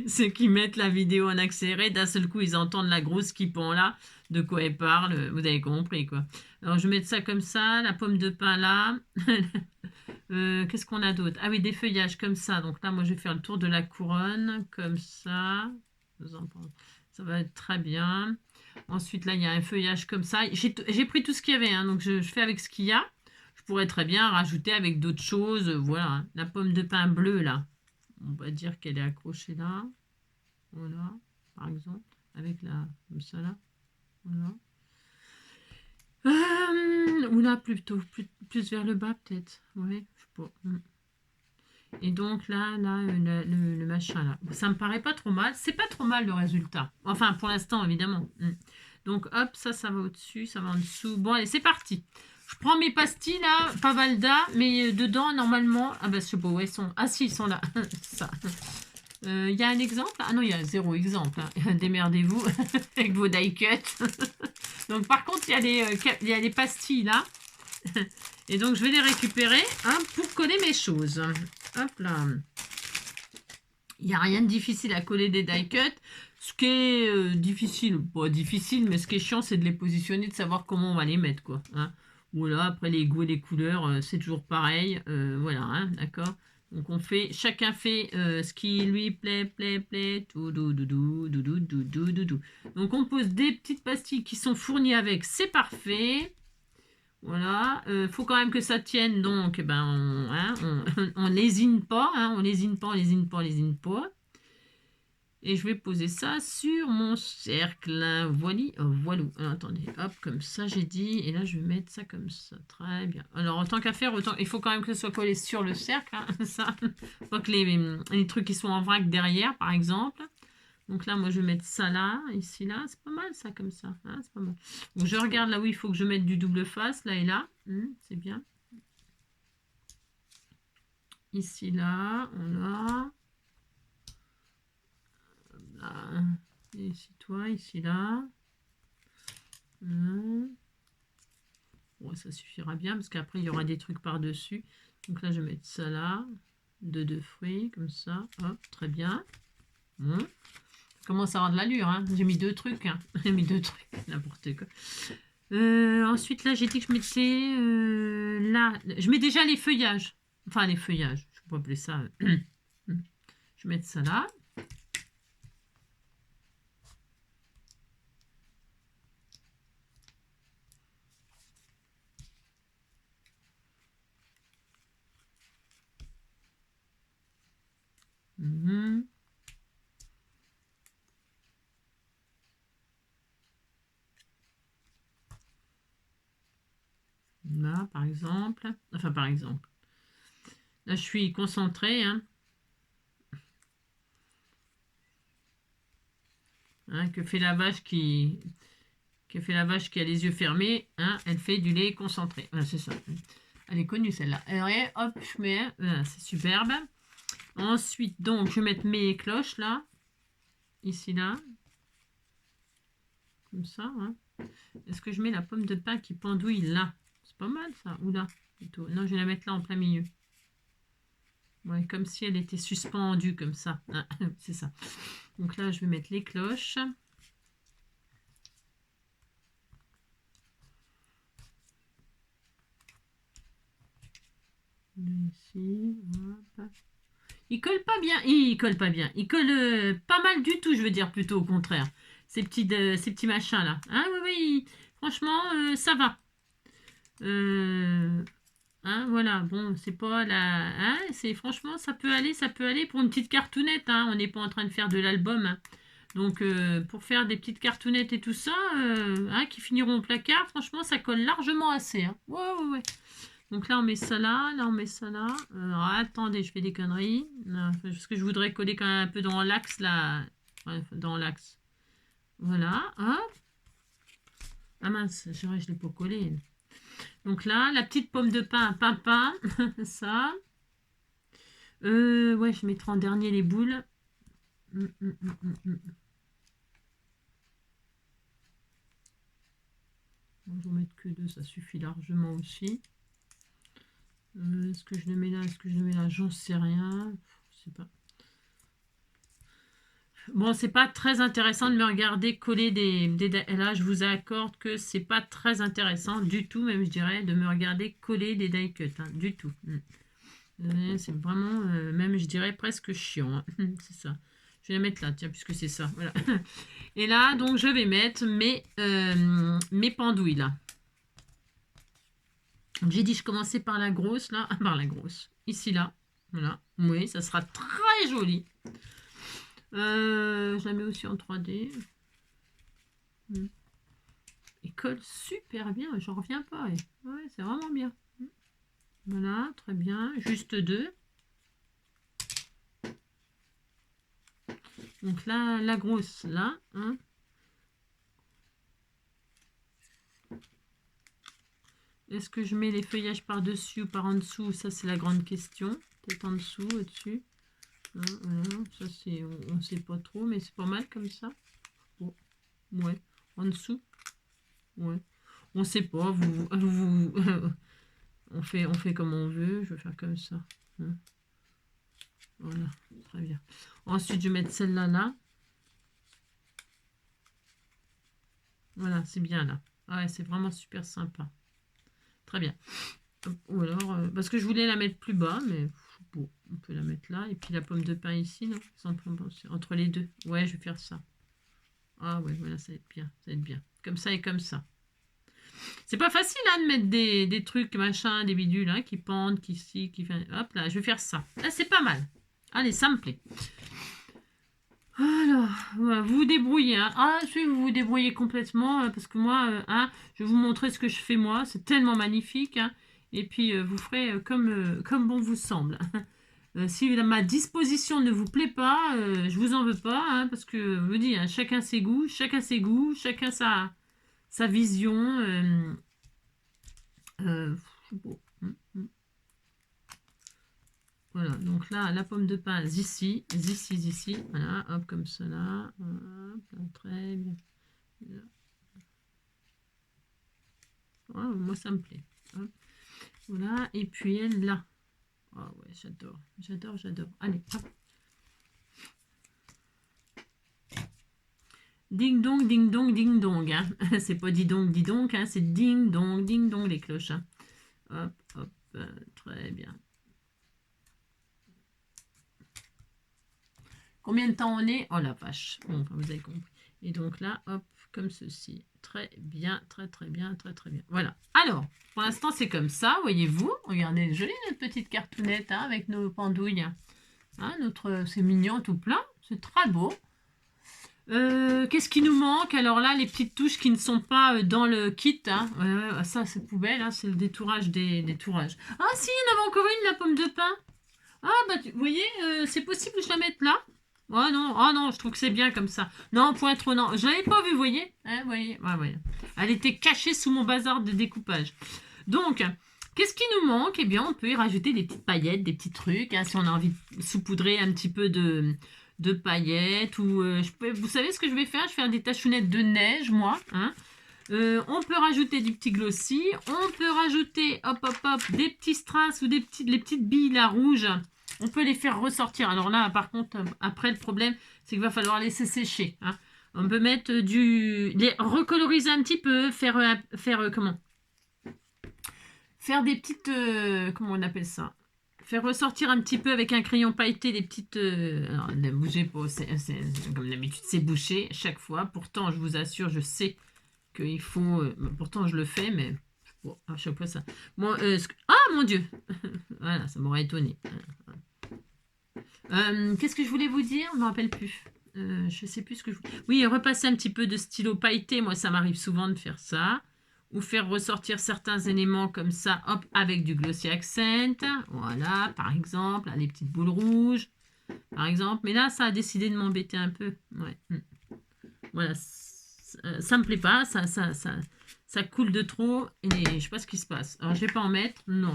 Ceux qui mettent la vidéo en accéléré, d'un seul coup, ils entendent la grosse qui pend là, de quoi elle parle, vous avez compris, quoi. Alors, je vais mettre ça comme ça, la pomme de pin là. Qu'est-ce qu'on a d'autre? Ah oui, des feuillages comme ça. Donc là, moi, je vais faire le tour de la couronne, comme ça. Ça va être très bien. Ensuite, là, il y a un feuillage comme ça. J'ai pris tout ce qu'il y avait, hein, donc je fais avec ce qu'il y a. Je pourrais très bien rajouter avec d'autres choses. Voilà, hein. La pomme de pin bleue, là. On va dire qu'elle est accrochée là. Voilà, par exemple. Avec la... comme ça, là. Voilà. Ou là, plutôt. Plus vers le bas, peut-être. Oui, je sais pas. Et donc là, le machin là. Ça me paraît pas trop mal. C'est pas trop mal le résultat. Enfin, pour l'instant, évidemment. Donc hop, ça va au-dessus, ça va en dessous. Bon, allez, c'est parti. Je prends mes pastilles là, pas Valda, mais dedans, normalement... Ah bah, je sais pas où elles sont. Ah si, ils sont là. Ça. Il y a un exemple? Ah non, il y a 0 exemple. Hein. Démerdez-vous avec vos die cuts. Donc par contre, il y a les pastilles là. Et donc, je vais les récupérer hein, pour coller mes choses. Hop là. Il n'y a rien de difficile à coller des die cuts. Ce qui est difficile, pas difficile, mais ce qui est chiant, c'est de les positionner, de savoir comment on va les mettre, quoi. Hein. Voilà, après les goûts et les couleurs, c'est toujours pareil. Voilà, hein, d'accord. Donc chacun fait ce qui lui plaît, tout doudou. Donc on pose des petites pastilles qui sont fournies avec, c'est parfait. Voilà, faut quand même que ça tienne, donc on lésine pas, hein, on lésine pas. Et je vais poser ça sur mon cercle. Voilà. Alors, attendez, hop, comme ça j'ai dit. Et là, je vais mettre ça comme ça. Très bien. Alors, en tant qu'à faire, il faut quand même que ce soit collé sur le cercle. Hein, ça. Pas que les trucs qui sont en vrac derrière, par exemple. Donc là, moi, je vais mettre ça là, ici, là. C'est pas mal, ça, comme ça. Hein, c'est pas mal. Donc, je regarde là où il faut que je mette du double face, là et là. C'est bien. Ici, là, on a... Là. Ici, toi, ici, là. Bon, ça suffira bien, parce qu'après, il y aura des trucs par-dessus. Donc là, je vais mettre ça là. Deux fruits, comme ça. Hop, très bien. Bon. Commence à avoir de l'allure, hein. J'ai mis 2 trucs, hein. J'ai mis 2 trucs, n'importe quoi. Ensuite, là, j'ai dit que je mettais là. Je mets déjà les feuillages. Enfin, les feuillages, je peux appeler ça. Je vais mettre ça là. Là, par exemple. Enfin, par exemple. Là, je suis concentrée, hein. Que fait la vache qui a les yeux fermés, hein, elle fait du lait concentré. Voilà, c'est ça. Elle est connue celle-là. Et hop, je mets, voilà, c'est superbe. Ensuite, donc, je vais mettre mes cloches là, ici là, comme ça. Hein. Est-ce que je mets la pomme de pin qui pendouille là? C'est pas mal ça, ou là plutôt. Non, je vais la mettre là en plein milieu. Ouais, comme si elle était suspendue comme ça. Ah, c'est ça. Donc là, je vais mettre les cloches. Ici, hop. Il colle pas bien. Il colle pas bien. Il colle pas mal du tout, je veux dire plutôt au contraire. Ces petits machins là. Hein, oui, oui. Franchement, ça va. Hein, voilà. Bon, c'est pas la. Hein, c'est franchement, ça peut aller pour une petite cartoonnette. Hein. On n'est pas en train de faire de l'album. Hein. Donc, pour faire des petites cartoonnettes et tout ça, hein, qui finiront au placard, franchement, ça colle largement assez. Hein. Ouais, ouais, ouais. Donc là, on met ça là, on met ça là. Alors, attendez, je fais des conneries. Parce que je voudrais coller quand même un peu dans l'axe, là. Ouais, dans l'axe. Voilà, hop. Ah mince, je ne l'ai pas collé. Donc là, la petite pomme de pin, pain, ça. Ouais, je mettrai en dernier les boules. Je vais en mettre que 2, ça suffit largement aussi. Est-ce que je le mets là? Est-ce que je le mets là? J'en sais rien. Je sais pas. Bon, c'est pas très intéressant de me regarder coller des... Là, je vous accorde que c'est pas très intéressant du tout, même je dirais, de me regarder coller des die cuts. Hein, du tout. C'est vraiment, même je dirais, presque chiant. Hein. C'est ça. Je vais la mettre là, tiens, puisque c'est ça. Voilà. Et là, donc, je vais mettre mes pendouilles, là. J'ai dit, je commençais par la grosse, là. Par la grosse. Ici, là. Voilà. Oui, ça sera très joli. Je la mets aussi en 3D. Il colle super bien, j'en reviens pas. Ouais, c'est vraiment bien. Voilà, très bien. Juste 2. Donc là, la grosse, là. Hein. Est-ce que je mets les feuillages par-dessus ou par en dessous? Ça, c'est la grande question. Peut-être en dessous, au-dessus. Hein, voilà, ça, c'est, on ne sait pas trop, mais c'est pas mal comme ça. Bon, ouais, en dessous. Ouais. On sait pas, on fait comme on veut. Je vais faire comme ça. Hein. Voilà, très bien. Ensuite, je vais mettre celle-là là. Voilà, c'est bien là. Ouais, c'est vraiment super sympa. Très bien. Ou alors, parce que je voulais la mettre plus bas, mais bon, on peut la mettre là. Et puis la pomme de pin ici, non? Entre les deux. Ouais, je vais faire ça. Ah ouais, voilà, ça va être bien. Ça va être bien. Comme ça et comme ça. C'est pas facile hein, de mettre des trucs, machin, des bidules hein, qui pendent, qui... Hop là, je vais faire ça. Là, c'est pas mal. Allez, ça me plaît. Alors, voilà, vous vous débrouillez. Hein. Ah, si vous vous débrouillez complètement, parce que moi, hein, je vais vous montrer ce que je fais moi. C'est tellement magnifique. Hein. Et puis, vous ferez comme bon vous semble. Si ma disposition ne vous plaît pas, je vous en veux pas, hein, parce que je vous dis, hein, chacun ses goûts, chacun sa vision. Bon. Voilà, donc là, la pomme de pin, ici, voilà, hop, comme cela, hop, là, très bien. Voilà, moi, ça me plaît. Hop. Voilà, et puis elle, là. Ah oh, ouais, j'adore. Allez, hop. Ding dong, ding dong, ding dong. Hein. C'est pas dis donc, hein, c'est ding dong, les cloches. Hein. Hop, hop, très bien. Combien de temps on est? Oh la vache. Bon, vous avez compris. Et donc là, hop, comme ceci. Très bien, très bien. Voilà. Alors, pour l'instant, c'est comme ça, voyez-vous. Regardez, jolie notre petite cartoonette hein, avec nos pendouilles. Hein, c'est mignon tout plein. C'est très beau. Qu'est-ce qui nous manque? Alors là, les petites touches qui ne sont pas dans le kit. Hein. Ça, c'est poubelle. Hein, c'est le détourage des tourages. Ah si, il y en avait encore une, la pomme de pin. Ah bah, vous voyez, c'est possible que je la mette là? Oh non, je trouve que c'est bien comme ça. Non, point trop, non. Je l'avais pas vu, vous voyez? Hein, voyez, ouais. Elle était cachée sous mon bazar de découpage. Donc, qu'est-ce qui nous manque? Eh bien, on peut y rajouter des petites paillettes, des petits trucs. Hein, si on a envie de saupoudrer un petit peu de paillettes. Ou, vous savez ce que je vais faire? Je vais faire des tachounettes de neige, moi. Hein. On peut rajouter du petit glossy. On peut rajouter, hop, des petits strass ou les petites billes là, rouges. On peut les faire ressortir. Alors là, par contre, après, le problème, c'est qu'il va falloir laisser sécher. Hein. On peut mettre les recoloriser un petit peu, faire comment? Faire des petites... comment on appelle ça? Faire ressortir un petit peu avec un crayon pailleté des petites... alors, ne bougez pas, comme d'habitude, c'est bouché chaque fois. Pourtant, je vous assure, je sais qu'il faut... pourtant, je le fais, mais... Bon, à chaque fois, ça... Bon, ah, mon Dieu. Voilà, ça m'aurait étonné. Qu'est-ce que je voulais vous dire? Je ne me rappelle plus. Je ne sais plus ce que je... Oui, repasser un petit peu de stylo pailleté. Moi, ça m'arrive souvent de faire ça. Ou faire ressortir certains éléments comme ça, hop, avec du glossy accent. Voilà, par exemple, les petites boules rouges, par exemple. Mais là, ça a décidé de m'embêter un peu. Ouais. Voilà, ça me plaît pas, ça coule de trop et je sais pas ce qui se passe. Alors, je vais pas en mettre. Non,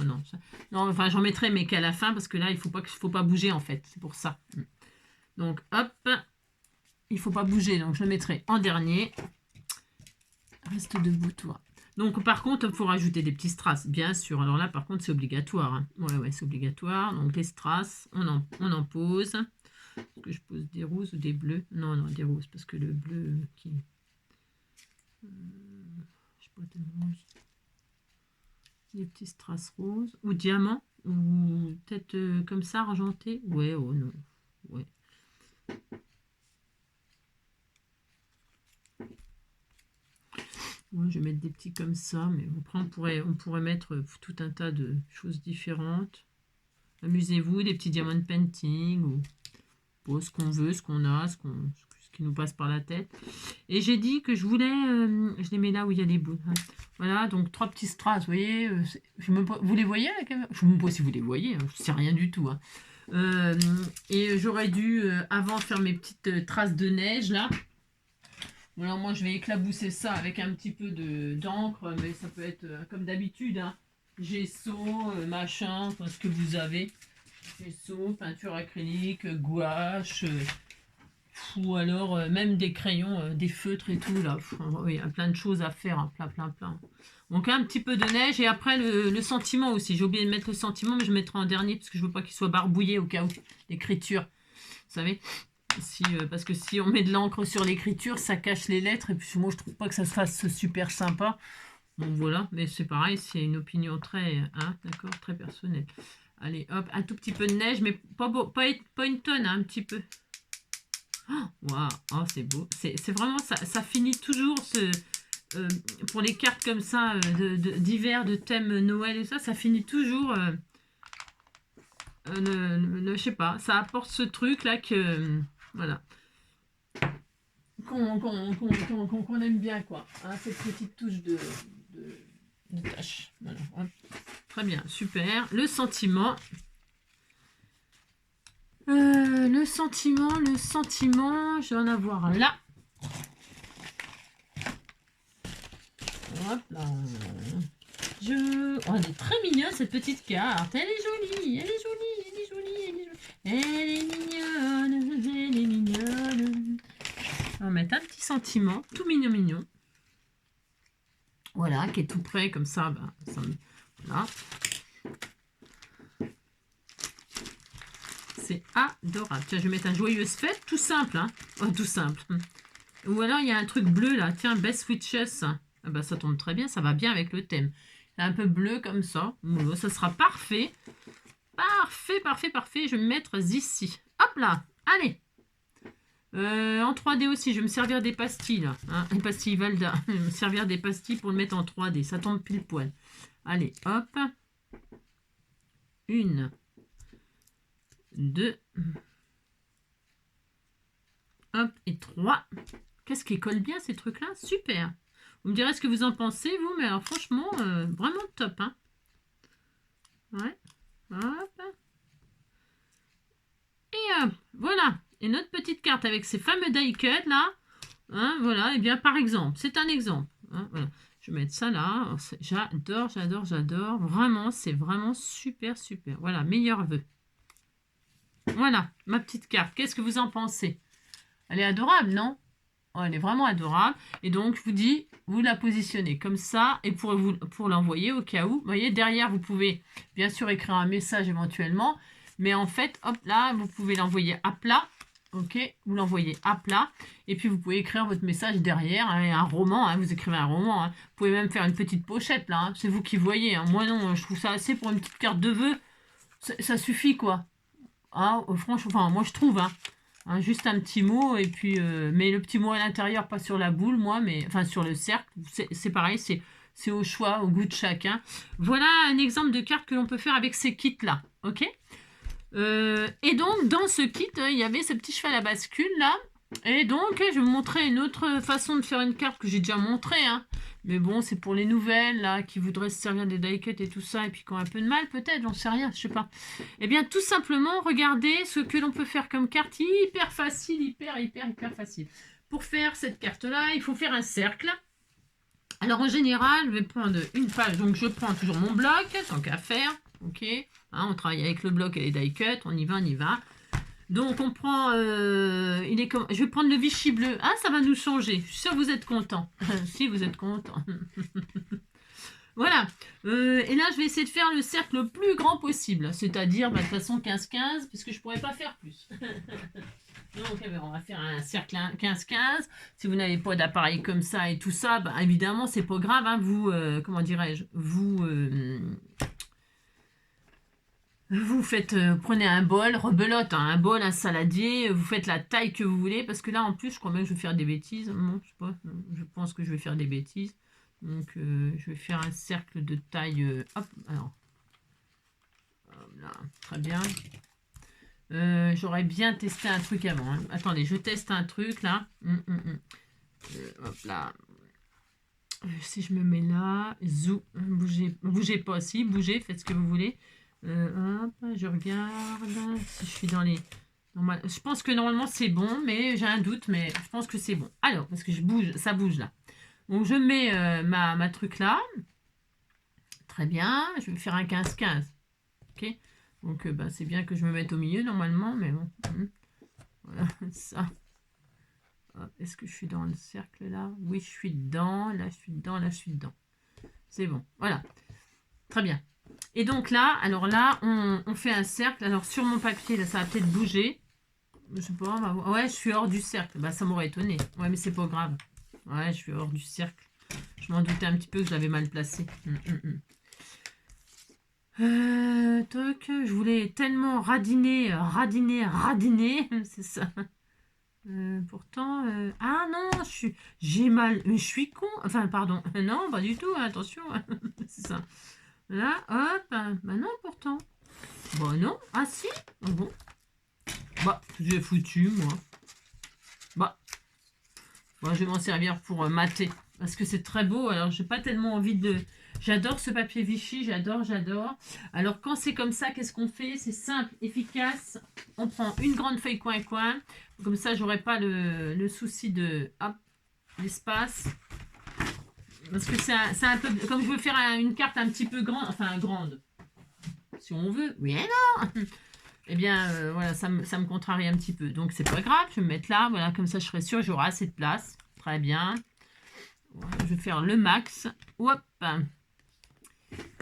enfin, j'en mettrai, mais qu'à la fin, parce que là, il faut pas bouger, en fait. C'est pour ça. Donc, hop, il faut pas bouger, donc je le mettrai en dernier. Reste debout, toi. Donc, par contre, il faut rajouter des petits strass, bien sûr. Alors là, par contre, c'est obligatoire. Hein. Ouais, c'est obligatoire. Donc, les strass, on en pose. Est-ce que je pose des roses ou des bleus? Non, des roses, parce que le bleu qui... je sais pas tellement... Des petits strass roses. Ou diamants. Ou peut-être comme ça, argenté. Ouais, oh non. Ouais. Ouais, je vais mettre des petits comme ça, mais après on pourrait mettre tout un tas de choses différentes. Amusez-vous, des petits diamond painting, ou ce qu'on veut, ce qu'on a, ce qui nous passe par la tête. Et j'ai dit que je voulais, je les mets là où il y a les bouts. Hein. Voilà, donc 3 petits strass, vous voyez, vous les voyez à la caméra? Je ne sais même pas si vous les voyez, hein, je ne sais rien du tout. Hein. Et j'aurais dû avant faire mes petites traces de neige là. Voilà, moi je vais éclabousser ça avec un petit peu d'encre, mais ça peut être comme d'habitude, hein, gesso, machin, enfin, ce que vous avez. Gesso, peinture acrylique, gouache, ou alors même des crayons, des feutres et tout, là. Il y a plein de choses à faire, hein, plein. Donc un petit peu de neige et après le sentiment aussi. J'ai oublié de mettre le sentiment, mais je mettrai en dernier parce que je veux pas qu'il soit barbouillé au cas où, l'écriture. Vous savez parce que si on met de l'encre sur l'écriture, ça cache les lettres. Et puis moi, je trouve pas que ça se fasse super sympa. Bon, voilà. Mais c'est pareil, c'est une opinion très, d'accord, très personnelle. Allez, hop, un tout petit peu de neige, mais pas une tonne, hein, un petit peu. Waouh, oh, c'est beau. C'est vraiment, ça finit toujours pour les cartes comme ça, d'hiver, de thème Noël et ça finit toujours... je sais pas, ça apporte ce truc là que... Voilà. Qu'on aime bien, quoi. Hein, cette petite touche de tâche. Voilà. Très bien, super. Le sentiment. Le sentiment, je vais en avoir là. Hop là. Oh, elle est très mignonne, cette petite carte. Elle est jolie. Elle est mignonne. On va mettre un petit sentiment, tout mignon. Voilà, qui est tout prêt, comme ça, voilà. C'est adorable. Tiens, je vais mettre un joyeuse fête, tout simple, hein. Oh, tout simple. Ou alors, il y a un truc bleu, là. Tiens, Best Witches. Ah bah, ça tombe très bien, ça va bien avec le thème. C'est un peu bleu comme ça. Bon, ça sera parfait. Parfait, parfait, parfait. Je vais me mettre ici. Hop là. Allez. En 3D aussi, je vais me servir des pastilles, là. Hein, les pastilles Valda. Je vais me servir des pastilles pour le mettre en 3D. Ça tombe pile poil. Allez, hop. 1, 2. Hop, et 3. Qu'est-ce qui colle bien ces trucs-là? Super. Vous me direz ce que vous en pensez, vous. Mais alors, franchement, vraiment top. Hein. Ouais. Hop. Et hop, voilà. Et notre petite carte avec ces fameux die cut là. Hein, voilà, et bien par exemple, c'est un exemple. Hein, voilà. Je vais mettre ça là. J'adore, j'adore, j'adore. Vraiment, c'est vraiment super, super. Voilà, meilleur vœu. Voilà, ma petite carte. Qu'est-ce que vous en pensez? Elle est adorable, non? Oh, elle est vraiment adorable. Et donc, je vous dis, vous la positionnez comme ça. Et pour l'envoyer au cas où. Vous voyez, derrière, vous pouvez bien sûr écrire un message éventuellement. Mais en fait, hop là, vous pouvez l'envoyer à plat. Ok, vous l'envoyez à plat. Et puis, vous pouvez écrire votre message derrière. Hein, un roman, hein, vous écrivez un roman. Hein. Vous pouvez même faire une petite pochette là. Hein. C'est vous qui voyez. Hein. Moi, non, je trouve ça assez pour une petite carte de vœux. Ça suffit, quoi. Hein, franchement, enfin, moi, je trouve. Hein, juste un petit mot. Et puis, mais le petit mot à l'intérieur, pas sur la boule, moi, mais enfin, sur le cercle. C'est pareil, c'est au choix, au goût de chacun. Voilà un exemple de carte que l'on peut faire avec ces kits-là. Ok. Et donc, dans ce kit, il y avait ce petit cheval à bascule, là. Et donc, je vais vous montrer une autre façon de faire une carte que j'ai déjà montrée. Hein. Mais bon, c'est pour les nouvelles, là, qui voudraient se servir des die cuts et tout ça, et puis qui ont un peu de mal, peut-être, j'en sais rien, je sais pas. Eh bien, tout simplement, regardez ce que l'on peut faire comme carte hyper facile, hyper facile. Pour faire cette carte-là, il faut faire un cercle. Alors, en général, je vais prendre une page. Donc, je prends toujours mon bloc, tant qu'à faire. Ok, hein, on travaille avec le bloc et les die cuts, on y va, on y va. Donc on prend, je vais prendre le Vichy bleu. Ah, ça va nous changer. Je suis sûre que vous êtes contents. Si vous êtes contents. Voilà. Et là, je vais essayer de faire le cercle le plus grand possible. C'est-à-dire, de toute façon, 15-15, parce que je ne pourrais pas faire plus. Donc, on va faire un cercle 15-15. Si vous n'avez pas d'appareil comme ça et tout ça, bah, évidemment, c'est pas grave. Hein, vous, comment dirais-je, vous faites, prenez un bol, rebelote, hein, un bol, un saladier, vous faites la taille que vous voulez, parce que là, en plus, je crois même que je vais faire des bêtises. Non, je sais pas, je pense que je vais faire des bêtises. Donc, je vais faire un cercle de taille, hop, alors, là, très bien. J'aurais bien testé un truc avant. Hein. Attendez, je teste un truc, là. Hop, là. Si je me mets là, bougez pas aussi, bougez, faites ce que vous voulez. Hop, je regarde si je suis dans les... Je pense que normalement c'est bon, mais j'ai un doute, mais je pense que c'est bon. Alors, parce que ça bouge là. Donc je mets ma truc là. Très bien, je vais faire un 15-15. Ok. Donc bah, c'est bien que je me mette au milieu normalement, mais bon. Voilà, ça. Est-ce que je suis dans le cercle là? Oui, je suis dedans. Là, je suis dedans. Là, je suis dedans. C'est bon. Voilà. Très bien. Et donc là, alors là, on fait un cercle. Alors sur mon papier, là, ça va peut-être bouger. Je sais pas. Ouais, je suis hors du cercle. Bah, ça m'aurait étonné. Ouais, mais c'est pas grave. Ouais, je suis hors du cercle. Je m'en doutais un petit peu que je l'avais mal placé. Toc, je voulais tellement radiner. C'est ça. Pourtant, ah non, j'ai mal. Je suis con. Enfin, pardon. Non, pas du tout. Attention. C'est ça. Là, hop, bah non, pourtant. Bah non, ah si, bon. Bah, j'ai foutu, moi. Bah, je vais m'en servir pour mater. Parce que c'est très beau, alors j'ai pas tellement envie de... J'adore ce papier Vichy, j'adore. Alors quand c'est comme ça, qu'est-ce qu'on fait? C'est simple, efficace. On prend une grande feuille coin. Comme ça, j'aurai pas le souci de... Hop, l'espace. Parce que c'est un peu... Comme je veux faire une carte un petit peu grande, enfin grande, si on veut. Oui et non. Eh bien, voilà, ça me contrarie un petit peu. Donc, c'est pas grave, je vais me mettre là. Voilà, comme ça, je serai sûre que j'aurai assez de place. Très bien. Voilà, je vais faire le max. Hop.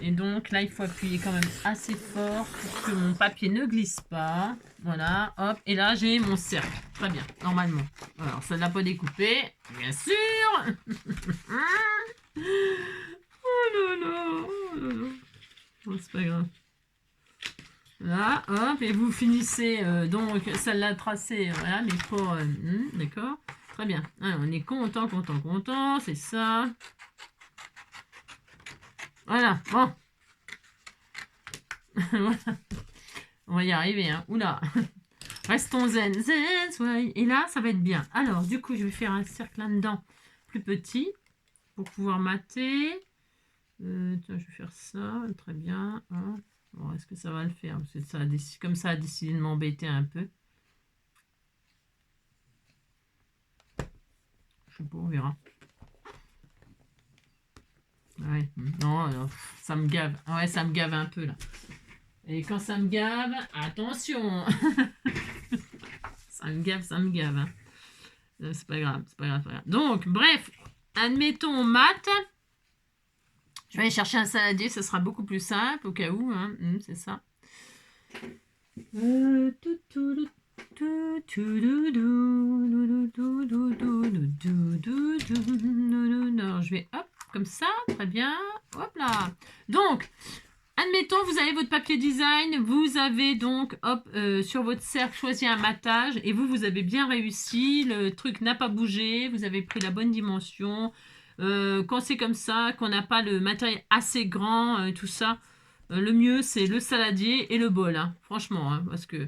Et donc là, il faut appuyer quand même assez fort pour que mon papier ne glisse pas. Voilà, hop. Et là, j'ai mon cercle. Très bien, normalement. Alors, ça ne l'a pas découpé, bien sûr. Oh là là, oh là là. Bon, c'est pas grave. Là, hop, et vous finissez, donc, ça l'a tracé, voilà, mais pas, d'accord. Très bien. Alors, on est content, content, content, c'est ça. Voilà, bon. Voilà. On va y arriver, hein. Oula. Restons zen, zen, soyez. Et là, ça va être bien. Alors, du coup, je vais faire un cercle là-dedans, plus petit, pour pouvoir mater. Tiens, je vais faire ça, très bien. Hein. Bon, est-ce que ça va le faire? Parce que ça a comme ça a décidé de m'embêter un peu. Je sais pas, on verra. Ouais, non, ça me gave. Ouais, ça me gave un peu là. Et quand ça me gave, attention. Ça me gave, ça me gave. Hein. C'est pas grave, c'est pas grave, c'est pas grave. Donc, bref, admettons maths. Je vais aller chercher un saladier, ça sera beaucoup plus simple au cas où, hein. C'est ça. Alors, je vais hop, comme ça, très bien. Hop là. Donc, admettons, vous avez votre papier design, vous avez donc, hop, sur votre cercle, choisi un matage, et vous avez bien réussi, le truc n'a pas bougé, vous avez pris la bonne dimension. Quand c'est comme ça, qu'on n'a pas le matériel assez grand, tout ça, le mieux, c'est le saladier et le bol, hein, franchement, hein, parce que...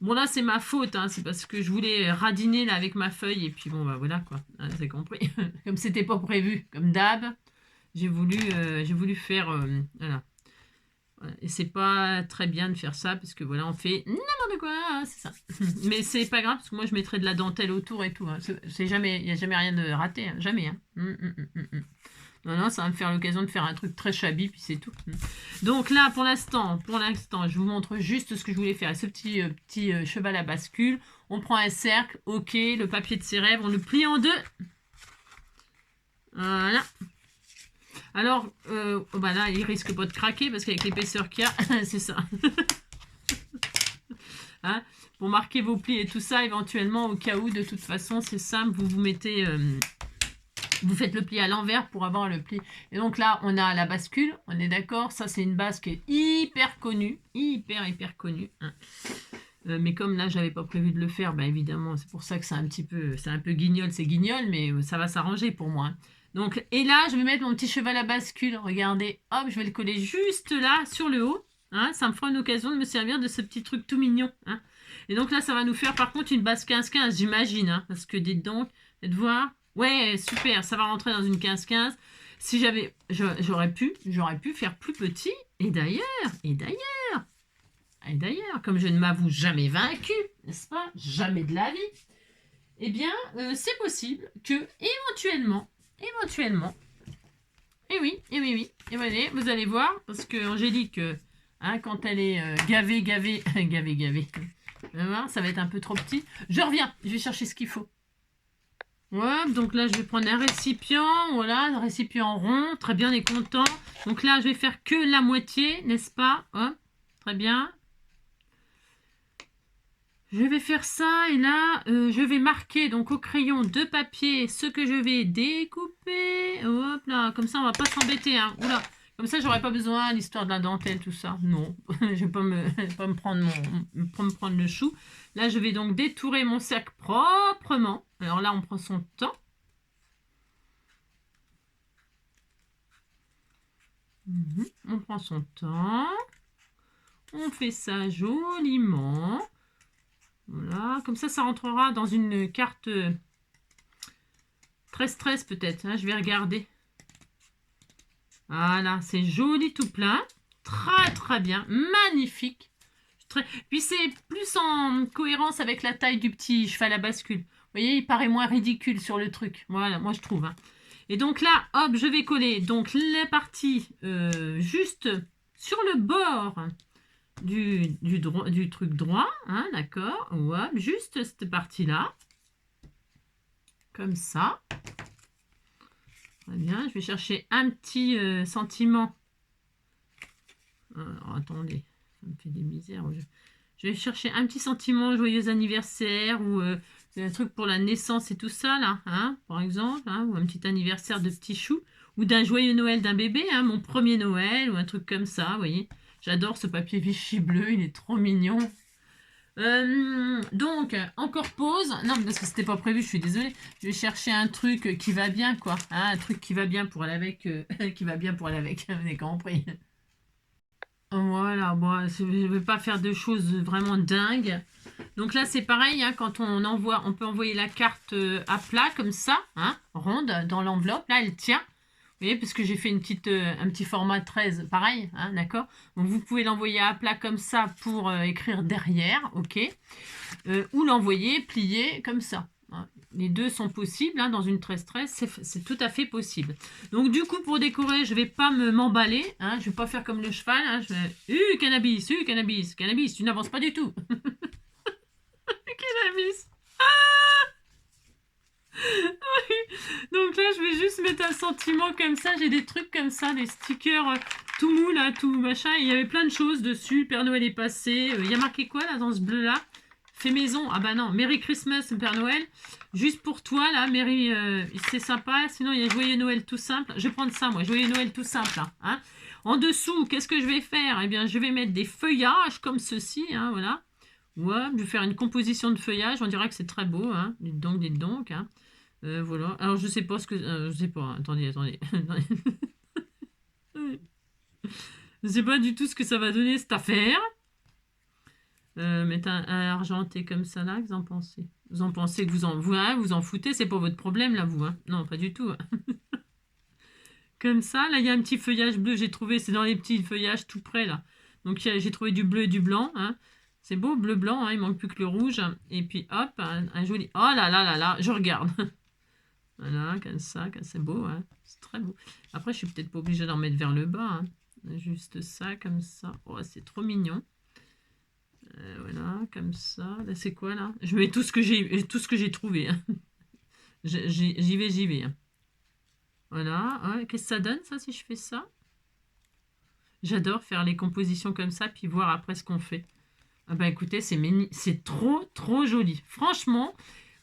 Bon, là, c'est ma faute, hein, c'est parce que je voulais radiner là, avec ma feuille, et puis bon, bah voilà, quoi, hein, c'est compris. Comme c'était pas prévu, comme d'hab, j'ai voulu faire... voilà. Et c'est pas très bien de faire ça, parce que voilà, on fait n'importe quoi, hein, c'est ça. Mais c'est pas grave, parce que moi, je mettrais de la dentelle autour et tout. Hein. C'est jamais, il n'y a jamais rien de raté, hein, jamais. Hein. Non, non, ça va me faire l'occasion de faire un truc très shabby, puis c'est tout. Donc là, pour l'instant, je vous montre juste ce que je voulais faire. Ce petit cheval à bascule. On prend un cercle, ok, le papier de ses rêves, on le plie en deux. Voilà. Alors, bah là, il risque pas de craquer parce qu'avec l'épaisseur qu'il y a, c'est ça. Hein, pour marquer vos plis et tout ça, éventuellement, au cas où, de toute façon, c'est simple, vous mettez... vous faites le pli à l'envers pour avoir le pli. Et donc là, on a la bascule, on est d'accord. Ça, c'est une base qui est hyper connue. Hyper connue. Hein. Mais comme là, j'avais pas prévu de le faire, bah évidemment, c'est pour ça que c'est un peu guignol, c'est guignol, mais ça va s'arranger pour moi. Hein. Donc, et là, je vais mettre mon petit cheval à bascule. Regardez, hop, je vais le coller juste là, sur le haut. Hein, ça me fera une occasion de me servir de ce petit truc tout mignon. Hein. Et donc là, ça va nous faire par contre une base 15-15, j'imagine. Hein, parce que dites donc, faites voir. Ouais, super, ça va rentrer dans une 15-15. Si j'avais... J'aurais pu faire plus petit. Et d'ailleurs, comme je ne m'avoue jamais vaincu, n'est-ce pas? Jamais de la vie. Eh bien, c'est possible que, éventuellement, et oui, et vous allez voir, parce que Angélique, hein, quand elle est gavée, ça va être un peu trop petit. Je reviens, je vais chercher ce qu'il faut. Ouais, donc là, je vais prendre un récipient, voilà, un récipient rond, très bien, on est content. Donc là, je vais faire que la moitié, n'est-ce pas? Hop, très bien. Je vais faire ça, et là, je vais marquer donc au crayon de papier ce que je vais découper. Hop là, comme ça, on va pas s'embêter, hein. Oula, comme ça, j'aurais pas besoin de l'histoire de la dentelle, tout ça. Non, je vais pas me prendre le chou. Là, je vais donc détourer mon cercle proprement. Alors là, on prend son temps. On prend son temps. On fait ça joliment. Voilà, comme ça, ça rentrera dans une carte 13-13 peut-être. Hein, je vais regarder. Voilà, c'est joli tout plein. Très bien, magnifique. Puis c'est plus en cohérence avec la taille du petit cheval à bascule. Vous voyez, il paraît moins ridicule sur le truc. Voilà, moi je trouve. Hein. Et donc là, hop, je vais coller donc les parties juste sur le bord du truc droit. Hein, d'accord. Hop, juste cette partie-là. Comme ça. Très bien, je vais chercher un petit sentiment Alors, attendez, ça me fait des misères. Je vais chercher un petit sentiment, joyeux anniversaire, ou un truc pour la naissance et tout ça, là, hein, par exemple, hein, ou un petit anniversaire de petit chou, ou d'un joyeux Noël d'un bébé, hein, mon premier Noël, ou un truc comme ça, vous voyez. J'adore ce papier Vichy bleu, il est trop mignon. Donc, encore pause. Non, parce que c'était pas prévu, je suis désolée. Je vais chercher un truc qui va bien, quoi. Hein, un truc qui va bien pour aller avec. Qui va bien pour aller avec, vous avez compris. Voilà, bon, je ne vais pas faire de choses vraiment dingues. Donc là, c'est pareil, hein, quand on envoie, on peut envoyer la carte à plat comme ça, hein, ronde, dans l'enveloppe. Là, elle tient. Vous voyez, parce que j'ai fait un petit format 13, pareil, hein, d'accord. Donc vous pouvez l'envoyer à plat comme ça pour écrire derrière, ok. Ou l'envoyer plié comme ça. Hein. Les deux sont possibles, hein, dans une 13-13, c'est tout à fait possible. Donc du coup, pour décorer, je ne vais pas m'emballer, hein, je ne vais pas faire comme le cheval, hein, je vais... cannabis, cannabis, cannabis, tu n'avances pas du tout. Cannabis. Donc là, je vais juste mettre un sentiment comme ça. J'ai des trucs comme ça, des stickers tout mou, là, tout machin. Il y avait plein de choses dessus. Père Noël est passé. Il y a marqué quoi, là, dans ce bleu-là? Fait maison. Ah bah non, Merry Christmas, Père Noël. Juste pour toi, là, Merry, c'est sympa. Sinon, il y a Joyeux Noël tout simple. Je vais prendre ça, moi, Joyeux Noël tout simple, là. Hein. En dessous, qu'est-ce que je vais faire? Eh bien, je vais mettre des feuillages comme ceci, hein, voilà. Ouais, je vais faire une composition de feuillage. On dirait que c'est très beau, hein. Dites donc, dites donc, hein. Voilà. Alors, je sais pas ce que... je sais pas. Hein. Attendez. Je sais pas du tout ce que ça va donner, cette affaire. Mettre un argenté comme ça, là, que vous en pensez? Vous en pensez que vous en foutez? C'est pas votre problème, là, vous. Hein. Non, pas du tout. Hein. Comme ça. Là, il y a un petit feuillage bleu. J'ai trouvé, c'est dans les petits feuillages tout près, là. Donc, j'ai trouvé du bleu et du blanc. Hein. C'est beau, bleu-blanc. Hein. Il manque plus que le rouge. Et puis, hop, un joli... Oh là là là là, je regarde. Voilà, comme ça, c'est beau, hein. C'est très beau. Après, je suis peut-être pas obligée d'en mettre vers le bas. Hein. Juste ça, comme ça. Oh, c'est trop mignon. Voilà, comme ça. Là, c'est quoi, là? Je mets tout ce que j'ai trouvé. Hein. J'y vais. Hein. Voilà. Ouais, qu'est-ce que ça donne, ça, si je fais ça? J'adore faire les compositions comme ça, puis voir après ce qu'on fait. Ah bah écoutez, c'est trop, trop joli. Franchement...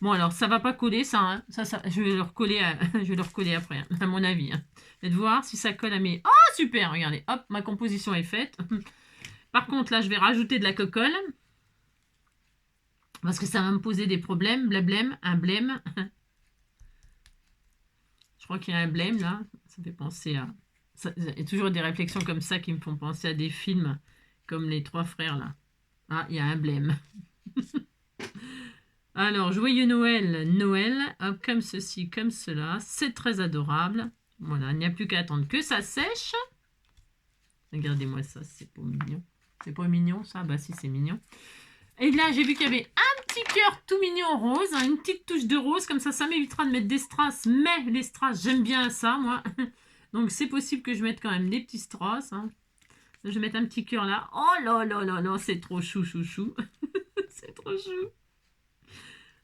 Bon, alors, ça va pas coller, ça, hein. Ça, je vais le recoller, je vais le recoller après, hein, à mon avis. Hein. Faites voir si ça colle à mes... Oh, super, regardez, hop, ma composition est faite. Par contre, là, je vais rajouter de la cocolle. Parce que ça va me poser des problèmes. Blablème, un blême. Je crois qu'il y a un blême, là. Ça fait penser à... Il y a toujours des réflexions comme ça qui me font penser à des films comme Les Trois Frères, là. Ah, il y a un blême. Alors, joyeux Noël, Noël, hop, comme ceci, comme cela. C'est très adorable. Voilà, il n'y a plus qu'à attendre que ça sèche. Regardez-moi ça, c'est pas mignon. C'est pas mignon, ça? Bah si, c'est mignon. Et là, j'ai vu qu'il y avait un petit cœur tout mignon rose, hein, une petite touche de rose, comme ça m'évitera de mettre des strass. Mais les strass, j'aime bien ça, moi. Donc, c'est possible que je mette quand même des petits strass. Hein. Je vais mettre un petit cœur là. Oh là là là là, c'est trop chou, chou, chou. C'est trop chou.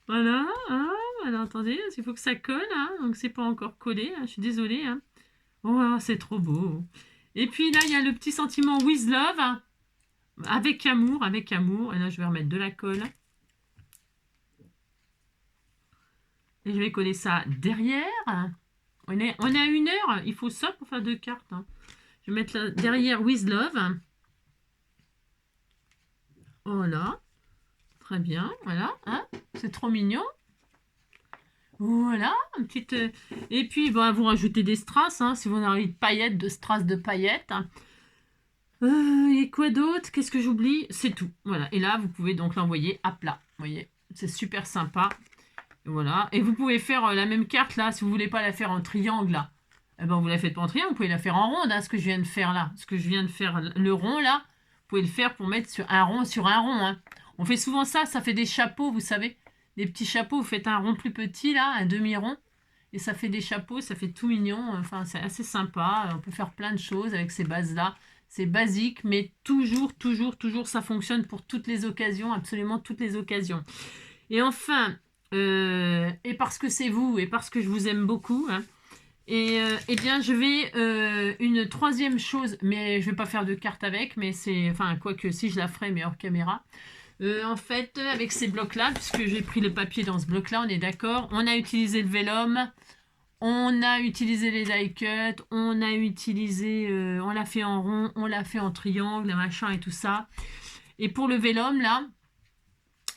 Voilà, hein, alors attendez, il faut que ça colle, hein, donc c'est pas encore collé, hein, je suis désolée. Hein. Oh, c'est trop beau. Et puis là, il y a le petit sentiment with love, hein, avec amour, et là je vais remettre de la colle. Et je vais coller ça derrière. On est à 1 heure, il faut ça pour faire 2 cartes. Hein. Je vais mettre là, derrière with love. Voilà. Très bien, voilà, hein, c'est trop mignon. Voilà, une petite... Et puis, bon, vous rajoutez des strass, hein, si vous avez envie de paillettes, de strass de paillettes. Et quoi d'autre? Qu'est-ce que j'oublie? C'est tout, voilà. Et là, vous pouvez donc l'envoyer à plat, vous voyez. C'est super sympa. Voilà, et vous pouvez faire la même carte, là, si vous voulez pas la faire en triangle, là. Eh ben, vous la faites pas en triangle, vous pouvez la faire en ronde, hein, ce que je viens de faire là. Ce que je viens de faire, le rond, là, vous pouvez le faire pour mettre sur un rond, hein. On fait souvent ça, ça fait des chapeaux, vous savez. Des petits chapeaux, vous faites un rond plus petit, là, un demi-rond. Et ça fait des chapeaux, ça fait tout mignon. Enfin, c'est assez sympa. On peut faire plein de choses avec ces bases-là. C'est basique, mais toujours, ça fonctionne pour toutes les occasions, absolument toutes les occasions. Et enfin, et parce que c'est vous, et parce que je vous aime beaucoup, hein, Et eh bien, je vais une troisième chose, mais je vais pas faire de carte avec, mais c'est, enfin, quoique si je la ferai, mais hors caméra. En fait, avec ces blocs-là, puisque j'ai pris le papier dans ce bloc-là, on est d'accord. On a utilisé le vélum, on a utilisé les die cuts, on a utilisé, on l'a fait en rond, on l'a fait en triangle, machin et tout ça. Et pour le vélum, là,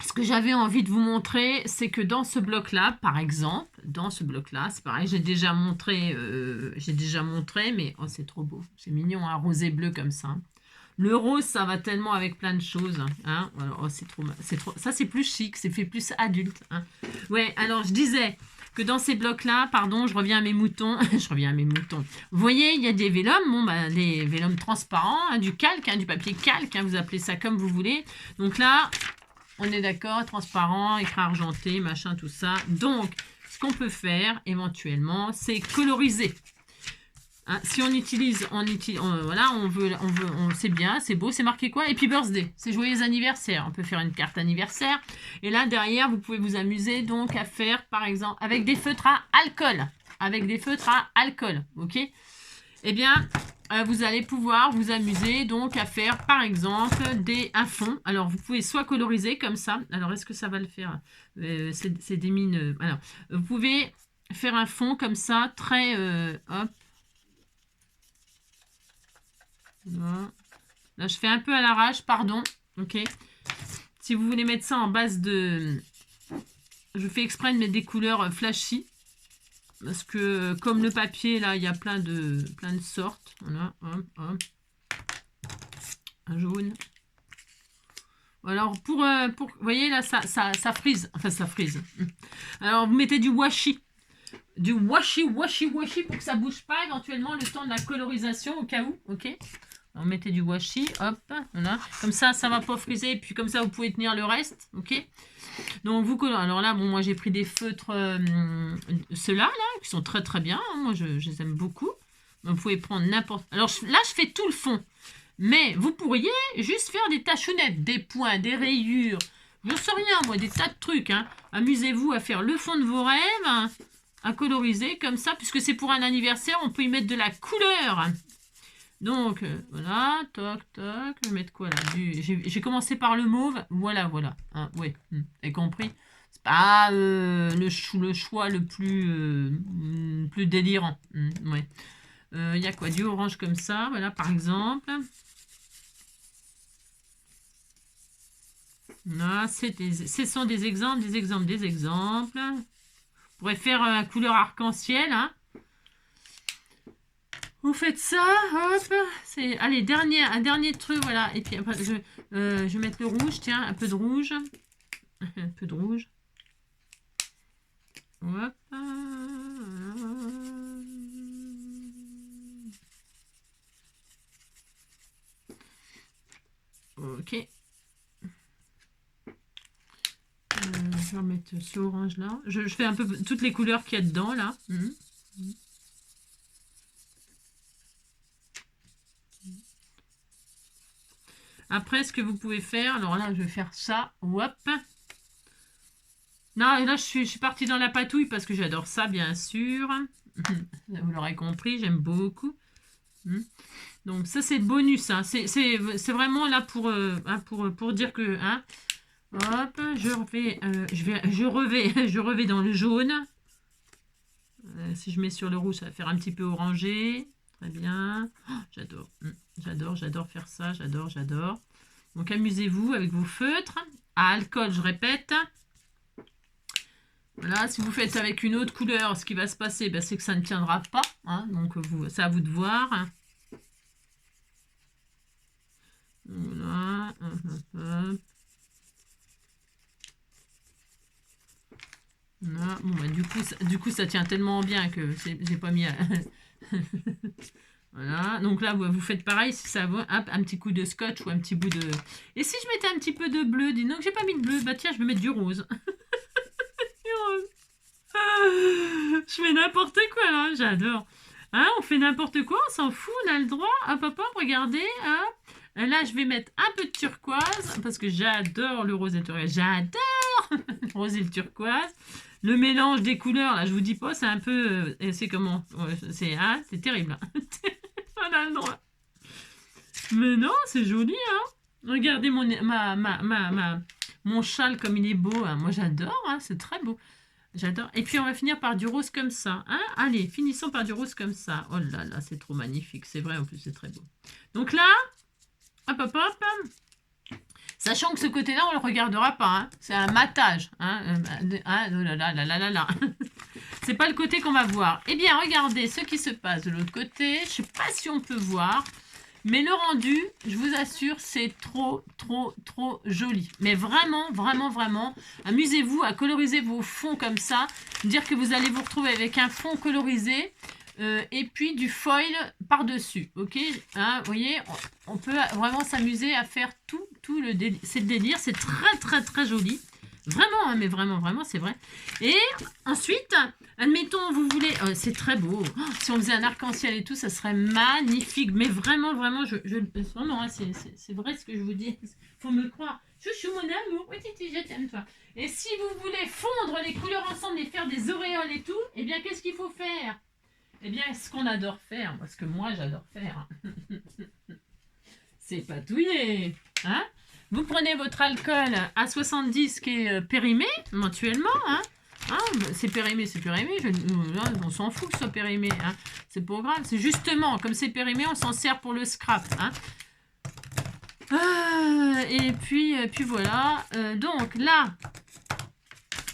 ce que j'avais envie de vous montrer, c'est que dans ce bloc-là, par exemple, dans ce bloc-là, c'est pareil, j'ai déjà montré, mais oh, c'est trop beau, c'est mignon, un rosé bleu comme ça. Le rose, ça va tellement avec plein de choses. Hein. Alors, oh, c'est trop, ça, c'est plus chic, c'est fait plus adulte. Hein. Ouais, alors je disais que dans ces blocs-là, pardon, je reviens à mes moutons. Je reviens à mes moutons. Vous voyez, il y a des vélums, bon, bah, des vélums transparents, hein, du calque, hein, du papier calque, hein, vous appelez ça comme vous voulez. Donc là, on est d'accord, transparent, écran argenté, machin, tout ça. Donc, ce qu'on peut faire éventuellement, c'est coloriser. Hein, si on utilise, voilà, c'est bien, c'est beau, c'est marqué quoi? Happy Birthday, c'est joyeux anniversaire. On peut faire une carte anniversaire. Et là, derrière, vous pouvez vous amuser donc à faire, par exemple, avec des feutres à alcool. Avec des feutres à alcool, ok? Eh bien, vous allez pouvoir vous amuser donc à faire, par exemple, un fond. Alors, vous pouvez soit coloriser comme ça. Alors, est-ce que ça va le faire? C'est des mines. Alors, vous pouvez faire un fond comme ça, très... hop. Voilà. Là, je fais un peu à l'arrache, pardon. Ok. Si vous voulez mettre ça en base de... Je fais exprès de mettre des couleurs flashy. Parce que comme le papier, là, il y a plein de sortes. Voilà. Hop, hop. Un jaune. Alors, vous voyez, là, ça frise. Enfin, ça frise. Alors, vous mettez du washi. Du washi pour que ça bouge pas éventuellement le temps de la colorisation au cas où. Ok. On mettez du washi, hop, voilà. Comme ça, ça va pas friser. Et puis comme ça, vous pouvez tenir le reste, ok. Donc vous colorez. Alors là, bon, moi j'ai pris des feutres, ceux-là, là, qui sont très très bien. Hein. Moi, je les aime beaucoup. Donc, vous pouvez prendre n'importe. Alors là, je fais tout le fond. Mais vous pourriez juste faire des tachonnettes, des points, des rayures. Je ne sais rien, moi, des tas de trucs. Hein. Amusez-vous à faire le fond de vos rêves, hein, à coloriser comme ça, puisque c'est pour un anniversaire, on peut y mettre de la couleur. Donc, voilà, toc, toc, je vais mettre quoi là? J'ai commencé par le mauve, voilà. Hein, ouais, vous avez compris? C'est pas le choix le plus délirant. Ouais. Il y a quoi? Du orange comme ça, voilà, par exemple. Là, ce sont des exemples. Vous pourrez faire une couleur arc-en-ciel, hein. Vous faites ça, hop, allez, un dernier truc, voilà, et puis après, je vais mettre le rouge, tiens, un peu de rouge, hop, ok, je vais remettre ce orange là, je fais un peu toutes les couleurs qu'il y a dedans là. Après, ce que vous pouvez faire, alors là, je vais faire ça, hop. Non, là, je suis partie dans la patouille parce que j'adore ça, bien sûr. Vous l'aurez compris, j'aime beaucoup. Donc, ça, c'est le bonus. Hein. C'est vraiment là pour dire que... Hein, hop, je revais dans le jaune. Si je mets sur le rouge, ça va faire un petit peu orangé. Très bien. Oh, j'adore faire ça. J'adore. Donc, amusez-vous avec vos feutres. À alcool, je répète. Voilà, si vous faites avec une autre couleur, ce qui va se passer, ben, c'est que ça ne tiendra pas. Hein, donc, c'est à vous de voir. Voilà. Voilà. Bon, bah, du coup, ça tient tellement bien que j'ai pas mis... Voilà, donc là, vous faites pareil, si ça va, un petit coup de scotch ou un petit bout de... Et si je mettais un petit peu de bleu, dis donc, j'ai pas mis de bleu, bah tiens, je vais mettre du rose. Je fais n'importe quoi, là, j'adore. Hein, on fait n'importe quoi, on s'en fout, on a le droit. Hop, hop, hop, regardez, hop. Là, je vais mettre un peu de turquoise, parce que j'adore le rose et le turquoise. J'adore le rose et le turquoise. le mélange des couleurs, là, je vous dis pas, c'est un peu... c'est comment c'est terrible. On a le droit. Mais non, c'est joli, hein. Regardez mon châle comme il est beau. Hein. Moi, j'adore, hein, c'est très beau. J'adore. Et puis, on va finir par du rose comme ça. Hein. Allez, finissons par du rose comme ça. Oh là là, c'est trop magnifique. C'est vrai, en plus, c'est très beau. Donc là, hop, hop, hop. Sachant que ce côté-là, on ne le regardera pas. Hein. C'est un matage. Hein. Oh là là là là là là. C'est pas le côté qu'on va voir. Eh bien, regardez ce qui se passe de l'autre côté. Je ne sais pas si on peut voir. Mais le rendu, je vous assure, c'est trop, trop, trop joli. Mais vraiment, vraiment, vraiment, amusez-vous à coloriser vos fonds comme ça. Dire que vous allez vous retrouver avec un fond colorisé et puis du foil par-dessus. Ok, hein, vous voyez, on peut vraiment s'amuser à faire tout le délire. C'est le délire, c'est très, très, très joli. Vraiment, hein, mais vraiment, vraiment, c'est vrai. Et ensuite, admettons, vous voulez... c'est très beau. Oh, si on faisait un arc-en-ciel et tout, ça serait magnifique. Mais vraiment, vraiment, vraiment, hein, c'est vrai ce que je vous dis. Faut me croire. Chouchou, mon amour. Oui, je t'aime, toi. Et si vous voulez fondre les couleurs ensemble et faire des auréoles et tout, eh bien, qu'est-ce qu'il faut faire? Eh bien, ce qu'on adore faire, ce que moi, j'adore faire, c'est patouiller. Hein? Vous prenez votre alcool à 70 qui est périmé, mensuellement. Hein? Hein, c'est périmé, c'est périmé. On s'en fout que ce soit périmé. Hein? C'est pas grave. C'est justement, comme c'est périmé, on s'en sert pour le scrap. Hein? Et puis voilà. Donc là,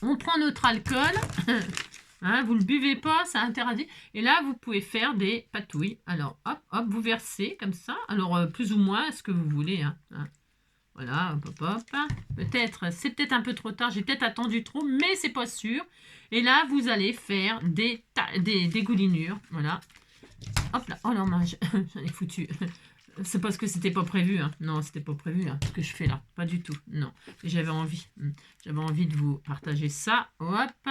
on prend notre alcool. Hein, vous ne le buvez pas, c'est interdit. Et là, vous pouvez faire des patouilles. Alors, hop, hop, vous versez comme ça. Alors, plus ou moins ce que vous voulez. Hein. Voilà, hop, hop, hop. Peut-être, c'est peut-être un peu trop tard. J'ai peut-être attendu trop, mais c'est pas sûr. Et là, vous allez faire des goulinures. Voilà. Hop là. Oh non, j'en ai foutu. C'est parce que c'était pas prévu. Hein. Non, c'était pas prévu, hein, ce que je fais là. Pas du tout. Non. J'avais envie. J'avais envie de vous partager ça. Hop.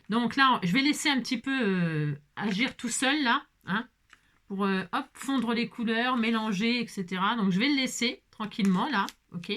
Donc là, je vais laisser un petit peu agir tout seul là. Hein, pour hop, fondre les couleurs, mélanger, etc. Donc je vais le laisser tranquillement là. Ok.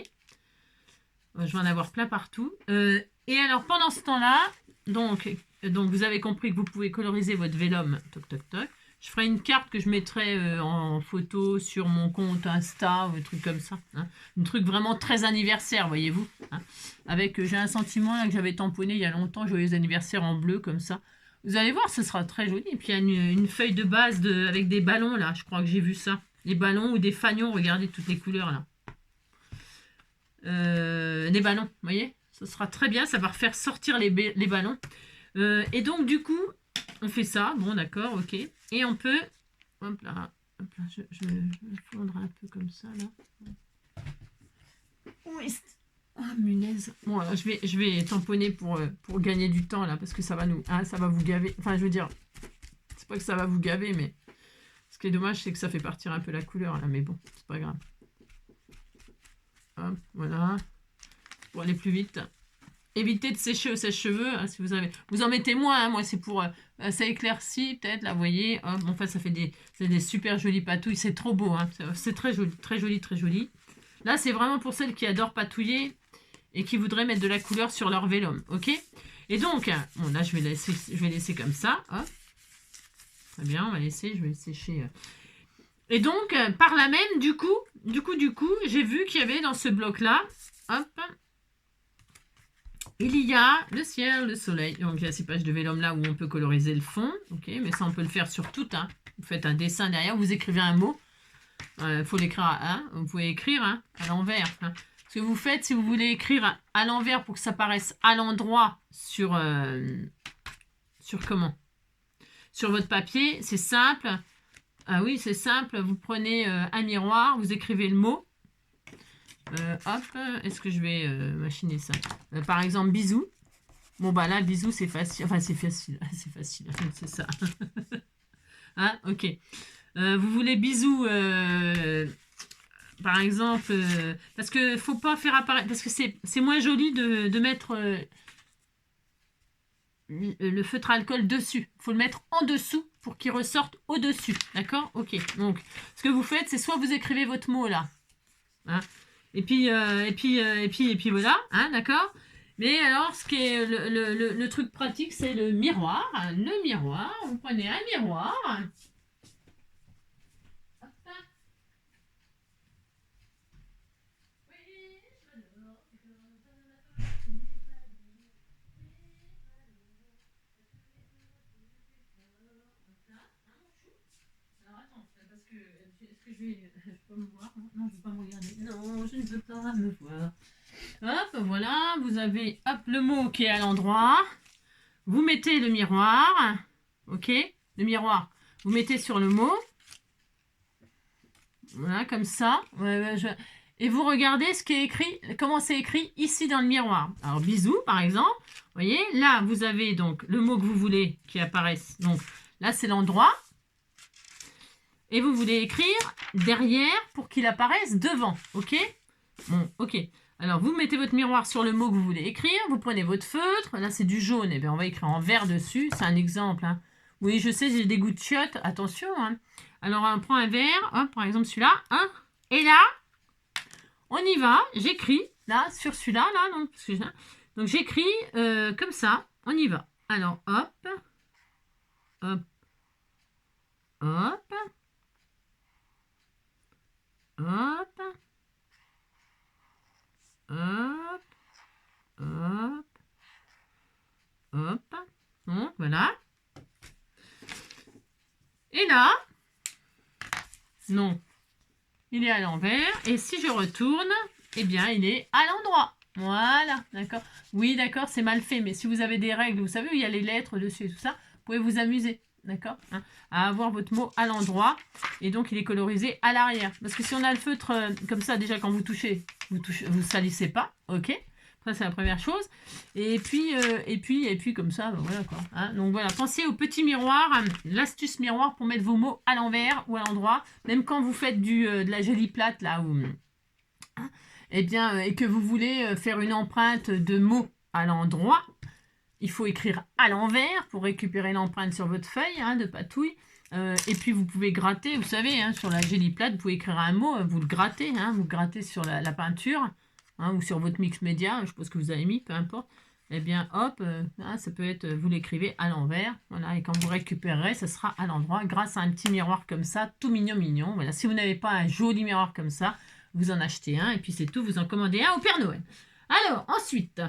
Je vais en avoir plein partout. Et alors pendant ce temps-là, donc vous avez compris que vous pouvez coloriser votre vélum. Toc, toc, toc. Je ferai une carte que je mettrai en photo sur mon compte Insta ou un truc comme ça. Hein. Un truc vraiment très anniversaire, voyez-vous. Hein. Avec, j'ai un sentiment là, que j'avais tamponné il y a longtemps, joyeux anniversaire en bleu comme ça. Vous allez voir, ce sera très joli. Et puis il y a une feuille de base avec des ballons là. Je crois que j'ai vu ça. Des ballons ou des fanions, regardez toutes les couleurs là. Des ballons, vous voyez. Ce sera très bien, ça va refaire sortir les ballons. Et donc du coup, on fait ça. Bon, d'accord, ok. Et on peut... Hop là, je vais fondre un peu comme ça, là. Oui. Oh, munaise. Bon, alors, je vais tamponner pour gagner du temps, là, parce que ça va ça va vous gaver. Enfin, je veux dire, c'est pas que ça va vous gaver, mais... Ce qui est dommage, c'est que ça fait partir un peu la couleur, là. Mais bon, c'est pas grave. Hop, voilà. Pour aller plus vite. Évitez de sécher au sèche-cheveux, hein, si vous avez... Vous en mettez moins, hein, moi c'est pour... ça éclaircit peut-être, là, vous voyez. Hop, enfin, ça fait des super jolies patouilles. C'est trop beau, hein. C'est très joli, très joli, très joli. Là, c'est vraiment pour celles qui adorent patouiller et qui voudraient mettre de la couleur sur leur vélum, ok? Et donc, bon, là, je vais laisser comme ça, hop. Très bien, on va laisser, je vais sécher... Et donc, par là même, du coup, j'ai vu qu'il y avait dans ce bloc-là, hop... Il y a le ciel, le soleil. Donc, il y a ces pages de vélum là où on peut coloriser le fond. Ok, mais ça, on peut le faire sur tout. Hein. Vous faites un dessin derrière, vous écrivez un mot. Il faut l'écrire vous pouvez écrire à l'envers. Hein. Ce que vous faites, si vous voulez écrire à l'envers pour que ça paraisse à l'endroit sur comment? Sur votre papier, c'est simple. Ah oui, c'est simple. Vous prenez un miroir, vous écrivez le mot. Hop, est-ce que je vais machiner ça? Par exemple, bisous. Bon, bah là, bisous, c'est facile. Enfin, c'est facile. C'est facile, c'est ça. Hein, ok. Vous voulez bisous, par exemple, parce que faut pas faire apparaître, parce que c'est moins joli de mettre le feutre à alcool dessus. Il faut le mettre en dessous pour qu'il ressorte au-dessus. D'accord? Ok. Donc, ce que vous faites, c'est soit vous écrivez votre mot là. Hein, et puis voilà, hein, d'accord. Mais alors, ce qui est le truc pratique, c'est le miroir. Le miroir, vous prenez un miroir. Alors attends, parce que est-ce que je peux me voir? Non, je ne veux pas me regarder. Non, je ne veux pas me voir. Hop, voilà, vous avez hop, le mot qui est à l'endroit. Vous mettez le miroir. Ok, le miroir. Vous mettez sur le mot. Voilà, comme ça. Et vous regardez ce qui est écrit, comment c'est écrit ici dans le miroir. Alors, bisous, par exemple. Vous voyez, là, vous avez donc le mot que vous voulez qui apparaisse. Donc, là, c'est l'endroit. Et vous voulez écrire derrière pour qu'il apparaisse devant. Ok? Bon, ok. Alors, vous mettez votre miroir sur le mot que vous voulez écrire. Vous prenez votre feutre. Là, c'est du jaune. Et bien, on va écrire en vert dessus. C'est un exemple. Hein. Oui, je sais, j'ai des goûts de chiottes. Attention. Hein. Alors, on prend un verre. Hop, par exemple, celui-là. Hein. Et là, on y va. J'écris. Là, sur celui-là. Là, donc, j'écris comme ça. On y va. Alors, hop. Hop. Hop. Hop. Hop. Hop. Hop. Donc, voilà. Et là, non, il est à l'envers. Et si je retourne, eh bien, il est à l'endroit. Voilà, d'accord. Oui, d'accord, c'est mal fait. Mais si vous avez des règles, vous savez où il y a les lettres dessus et tout ça, vous pouvez vous amuser, d'accord, hein, à avoir votre mot à l'endroit. Et donc, il est colorisé à l'arrière. Parce que si on a le feutre comme ça, déjà, quand vous touchez, vous salissez pas, ok. Ça, c'est la première chose. Et puis comme ça, ben voilà quoi. Hein. Donc voilà, pensez au petit miroir, l'astuce miroir pour mettre vos mots à l'envers ou à l'endroit. Même quand vous faites de la jolie plate, là, où, eh bien, et que vous voulez faire une empreinte de mots à l'endroit, il faut écrire à l'envers pour récupérer l'empreinte sur votre feuille hein, de patouille. Et puis vous pouvez gratter, vous savez, hein, sur la jolie plate, vous pouvez écrire un mot, vous le grattez, hein, vous grattez sur la peinture. Hein, ou sur votre mix média, je pense que vous avez mis, peu importe, eh bien hop, hein, ça peut être, vous l'écrivez à l'envers, voilà, et quand vous récupérerez, ça sera à l'endroit, grâce à un petit miroir comme ça, tout mignon, voilà, si vous n'avez pas un joli miroir comme ça, vous en achetez un, et puis c'est tout, vous en commandez un au Père Noël. Alors, ensuite,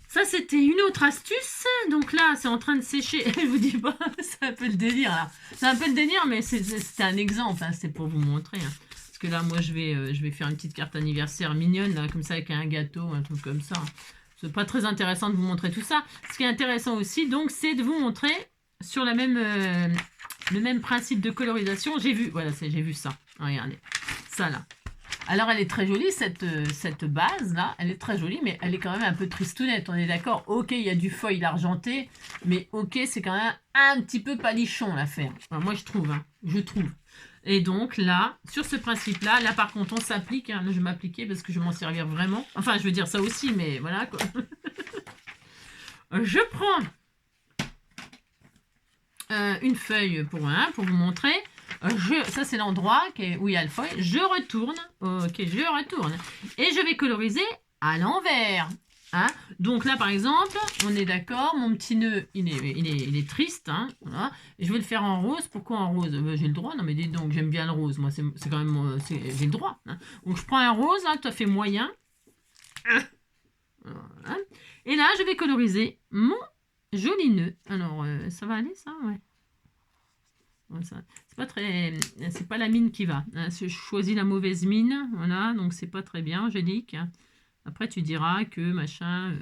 ça c'était une autre astuce, donc là, c'est en train de sécher, je vous dis pas, c'est un peu le délire, là, c'est un peu le délire, mais c'était un exemple, hein, c'est pour vous montrer, hein. Que là, moi, je vais faire une petite carte anniversaire mignonne, là, comme ça, avec un gâteau, un truc comme ça. C'est pas très intéressant de vous montrer tout ça. Ce qui est intéressant aussi, donc, c'est de vous montrer sur le même principe de colorisation. J'ai vu ça. Regardez, ça, là. Alors, elle est très jolie, cette base-là. Elle est très jolie, mais elle est quand même un peu tristounette. On est d'accord? Ok, il y a du foil argenté, mais ok, c'est quand même un petit peu palichon, l'affaire. Enfin, moi, je trouve. Et donc là, sur ce principe-là, là par contre on s'applique, hein, là je vais m'appliquer parce que je vais m'en servir vraiment. Enfin je veux dire ça aussi, mais voilà quoi. Je prends une feuille pour vous montrer. Ça c'est l'endroit où il y a le foil. Je retourne, ok, je retourne. Et je vais coloriser à l'envers. Hein. Donc là, par exemple, on est d'accord, mon petit nœud, il est triste. Hein, voilà. Et je vais le faire en rose. Pourquoi en rose? J'ai le droit. Non, mais dis donc, j'aime bien le rose. Moi, c'est quand même... j'ai le droit. Hein. Donc, je prends un rose, là, tout à fait moyen. Voilà. Et là, je vais coloriser mon joli nœud. Alors, ça va aller, ça? Ouais. C'est pas très... C'est pas la mine qui va. Hein. Je choisis la mauvaise mine. Voilà, donc c'est pas très bien, Angélique. Après, tu diras que machin...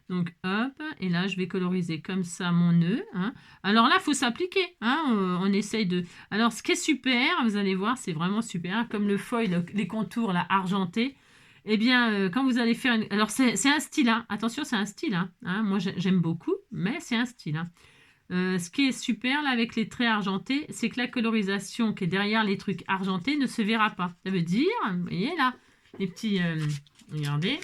Donc, hop, et là, je vais coloriser comme ça mon nœud. Hein. Alors là, il faut s'appliquer. Hein, on essaye de... Alors, ce qui est super, vous allez voir, c'est vraiment super. Comme le foil, les contours, là, argentés. Eh bien, quand vous allez faire... Alors, c'est un style. Hein. Attention, c'est un style. Hein. Moi, j'aime beaucoup, mais c'est un style. Hein. Ce qui est super, là, avec les traits argentés, c'est que la colorisation qui est derrière les trucs argentés ne se verra pas. Ça veut dire, vous voyez, là, les petits... regardez.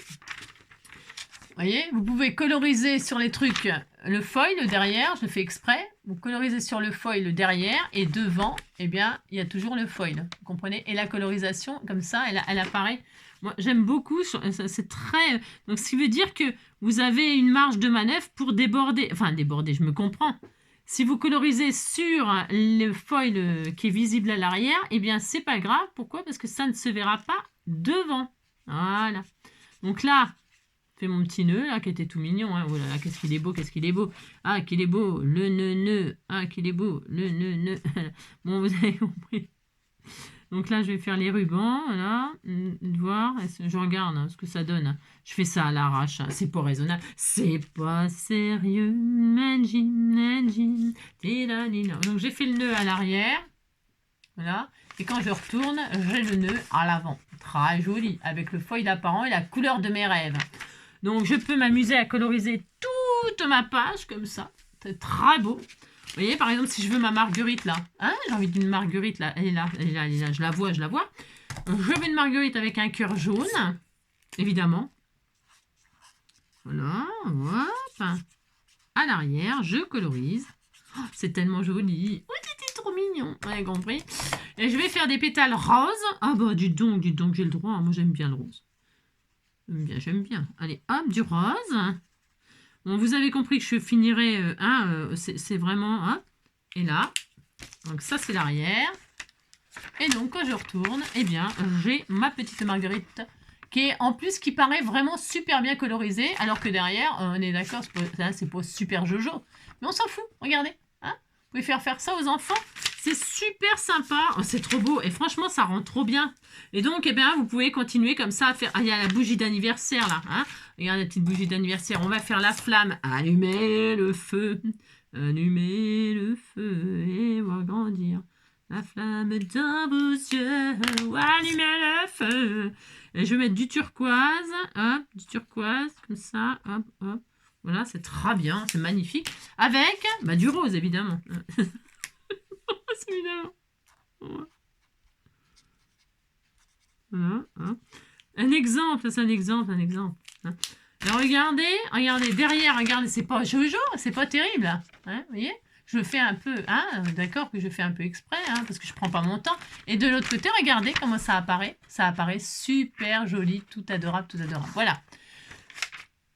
Vous voyez, vous pouvez coloriser sur les trucs le foil, le derrière, je le fais exprès. Vous colorisez sur le foil, le derrière, et devant, eh bien, il y a toujours le foil. Vous comprenez? Et la colorisation, comme ça, elle apparaît. Moi, j'aime beaucoup. C'est très... Donc, ce qui veut dire que vous avez une marge de manœuvre pour déborder. Enfin, déborder, je me comprends. Si vous colorisez sur le foil qui est visible à l'arrière, eh bien, c'est pas grave. Pourquoi? Parce que ça ne se verra pas devant. Voilà. Donc là, fais mon petit nœud, là, qui était tout mignon. Hein. Oh là là, qu'est-ce qu'il est beau, qu'est-ce qu'il est beau. Ah, qu'il est beau, le nœud. Ah, qu'il est beau, le nœud. Bon, vous avez compris. Donc là, je vais faire les rubans, voilà, voir, je regarde hein, ce que ça donne. Je fais ça à l'arrache, hein. C'est pas raisonnable. C'est pas sérieux, Donc j'ai fait le nœud à l'arrière, voilà, et quand je retourne, j'ai le nœud à l'avant. Très joli, avec le foil d'apparent et la couleur de mes rêves. Donc je peux m'amuser à coloriser toute ma page comme ça. C'est très beau. Vous voyez, par exemple, si je veux ma marguerite là, hein, j'ai envie d'une marguerite là, elle est là, elle est là, elle est là, je la vois. Je veux une marguerite avec un cœur jaune, évidemment. Voilà, hop. À l'arrière, je colorise. Oh, c'est tellement joli. Oh, c'était trop mignon, vous avez compris. Et je vais faire des pétales roses. Ah bah, dis donc, j'ai le droit. Moi, j'aime bien le rose. J'aime bien. Allez, hop, du rose. Bon, vous avez compris que je finirai, c'est vraiment, hein, et là, donc ça c'est l'arrière, et donc quand je retourne, eh bien, j'ai ma petite marguerite, qui est en plus, qui paraît vraiment super bien colorisée, alors que derrière, on est d'accord, c'est pas super jojo, mais on s'en fout, regardez, hein, vous pouvez faire ça aux enfants, c'est super sympa, oh, c'est trop beau, et franchement, ça rend trop bien. Et donc, eh bien, vous pouvez continuer comme ça à faire... Ah, il y a la bougie d'anniversaire, là. Hein, regarde la petite bougie d'anniversaire. On va faire la flamme. Allumez le feu. Allumez le feu et voir grandir la flamme dans vos yeux. Allumez le feu. Et je vais mettre du turquoise. Hop, du turquoise, comme ça. Hop, hop. Voilà, c'est très bien. C'est magnifique. Avec du rose, évidemment. Évidemment. Voilà, hein. Un exemple, c'est un exemple. Hein. Alors regardez, derrière, regardez, c'est pas Jojo, c'est pas terrible. Hein, vous voyez, je fais un peu, hein, d'accord que je fais un peu exprès, hein, parce que je prends pas mon temps. Et de l'autre côté, regardez comment ça apparaît. Ça apparaît super joli, tout adorable, tout adorable. Voilà.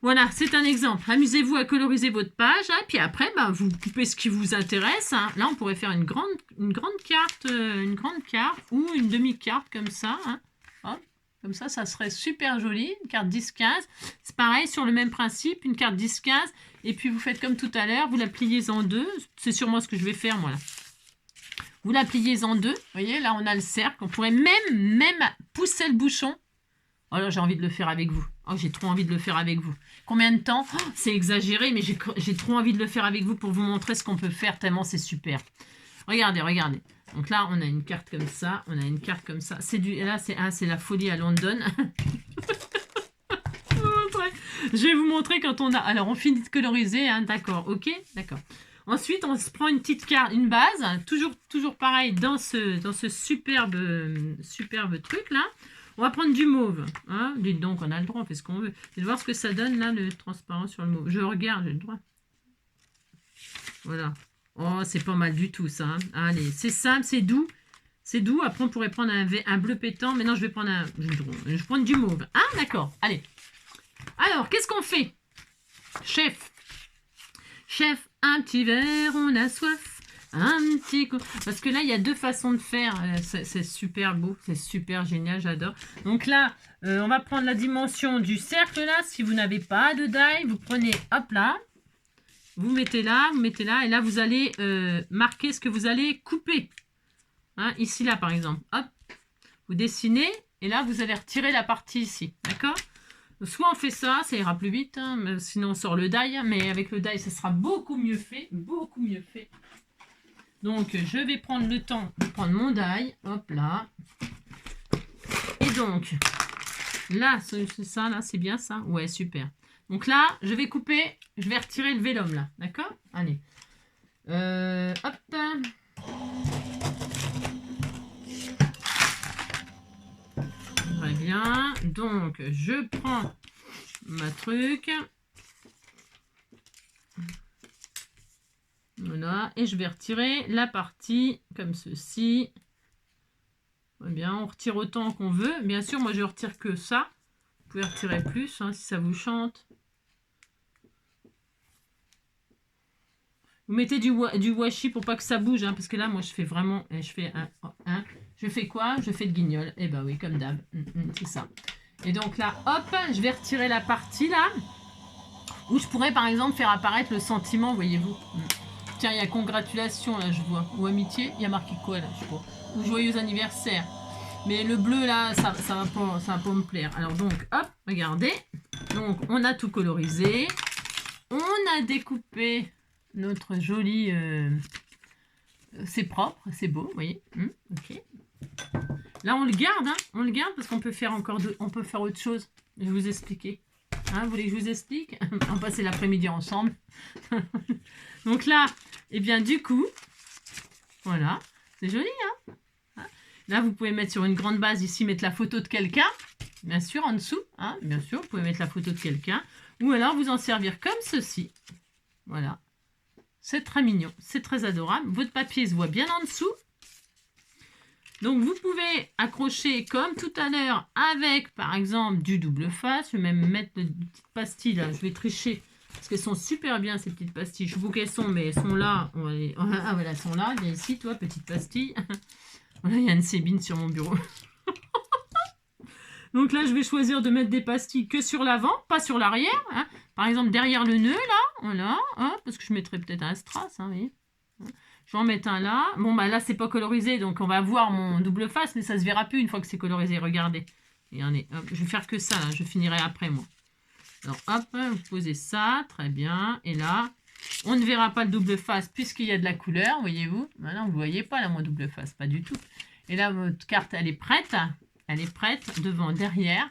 Voilà, c'est un exemple. Amusez-vous à coloriser votre page. Hein, puis après, vous coupez ce qui vous intéresse. Hein. Là, on pourrait faire une grande carte ou une demi-carte comme ça. Hein. Hop, comme ça serait super joli. Une carte 10-15. C'est pareil, sur le même principe, une carte 10-15. Et puis, vous faites comme tout à l'heure, vous la pliez en deux. C'est sûrement ce que je vais faire, moi, là. Vous la pliez en deux. Vous voyez, là, on a le cercle. On pourrait même pousser le bouchon. Oh là, j'ai envie de le faire avec vous. Oh, j'ai trop envie de le faire avec vous. Combien de temps? Oh, c'est exagéré, mais j'ai trop envie de le faire avec vous pour vous montrer ce qu'on peut faire, tellement c'est super. Regardez. Donc là, on a une carte comme ça. Là, c'est la folie à London. Je vais vous montrer quand on a... Alors, on finit de coloriser, hein, d'accord, ok? D'accord. Ensuite, on se prend une petite carte, une base, toujours pareil, dans ce superbe truc, là. On va prendre du mauve. Hein. Dites donc, on a le droit, on fait ce qu'on veut. Et de voir ce que ça donne, là, le transparent sur le mauve. Je regarde, j'ai le droit. Voilà. Oh, c'est pas mal du tout, ça. Hein. Allez, c'est simple, c'est doux. C'est doux. Après, on pourrait prendre un bleu pétant. Mais non, je vais prendre je vais prendre du mauve. Ah, d'accord. Allez. Alors, qu'est-ce qu'on fait? Chef, un petit verre, on a soif. Un petit coup. Parce que là, il y a deux façons de faire. C'est super beau. C'est super génial. J'adore. Donc là, on va prendre la dimension du cercle là. Si vous n'avez pas de die, vous prenez, hop là. Vous mettez là. Et là, vous allez marquer ce que vous allez couper. Hein, ici, là, par exemple. Hop. Vous dessinez. Et là, vous allez retirer la partie ici. D'accord? Soit on fait ça ira plus vite. Hein, sinon, on sort le die. Mais avec le die, ça sera beaucoup mieux fait. Beaucoup mieux fait. Donc, je vais prendre le temps de prendre mon die. Hop là. Et donc, là, c'est ça, là, c'est bien ça. Ouais, super. Donc là, je vais couper, je vais retirer le vélum là. D'accord? Allez. Hop. Très bien. Donc, je prends ma truc. Voilà, et je vais retirer la partie comme ceci. Eh bien, on retire autant qu'on veut. Bien sûr, moi, je retire que ça. Vous pouvez retirer plus hein, si ça vous chante. Vous mettez du washi pour pas que ça bouge, hein, parce que là, moi, je fais vraiment... Je fais quoi? Je fais le guignol. Eh ben oui, comme d'hab. C'est ça. Et donc là, hop, je vais retirer la partie, là, où je pourrais, par exemple, faire apparaître le sentiment, voyez-vous. Tiens, il y a congratulations, là, je vois. Ou amitié, il y a marqué quoi, là, je vois. Ou joyeux anniversaire. Mais le bleu, là, ça va pas me plaire. Alors donc, hop, regardez. Donc, on a tout colorisé. On a découpé notre joli... c'est propre, c'est beau, vous voyez. Ok. Là, on le garde, hein. On le garde parce qu'on peut faire on peut faire autre chose. Je vais vous expliquer. Hein, vous voulez que je vous explique? On va passer l'après-midi ensemble. Donc là, eh bien, du coup, voilà. C'est joli, hein. Là, vous pouvez mettre sur une grande base ici, mettre la photo de quelqu'un. Bien sûr, en dessous. Hein, bien sûr, vous pouvez mettre la photo de quelqu'un. Ou alors, vous en servir comme ceci. Voilà. C'est très mignon. C'est très adorable. Votre papier se voit bien en dessous. Donc, vous pouvez accrocher comme tout à l'heure avec, par exemple, du double face. Je vais même mettre des petites pastilles, là. Je vais tricher parce qu'elles sont super bien, ces petites pastilles. Je sais pas où qu'elles sont, mais elles sont là. On va les... Ah, voilà, elles sont là. Viens ici, toi, petite pastille. Voilà, il y a une sébine sur mon bureau. Donc là, je vais choisir de mettre des pastilles que sur l'avant, pas sur l'arrière. Hein. Par exemple, derrière le nœud, là. Voilà. Hein, parce que je mettrai peut-être un strass, hein, vous voyez. Je vais en mettre un là. Bon, bah là, c'est pas colorisé, donc on va voir mon double face, mais ça se verra plus une fois que c'est colorisé. Regardez. Regardez, hop, je vais faire que ça, là. Je finirai après, moi. Alors, hop, vous posez ça. Très bien. Et là, on ne verra pas le double face puisqu'il y a de la couleur, voyez-vous. Maintenant, vous ne voyez pas, là, mon double face. Pas du tout. Et là, votre carte, elle est prête. Elle est prête, devant, derrière.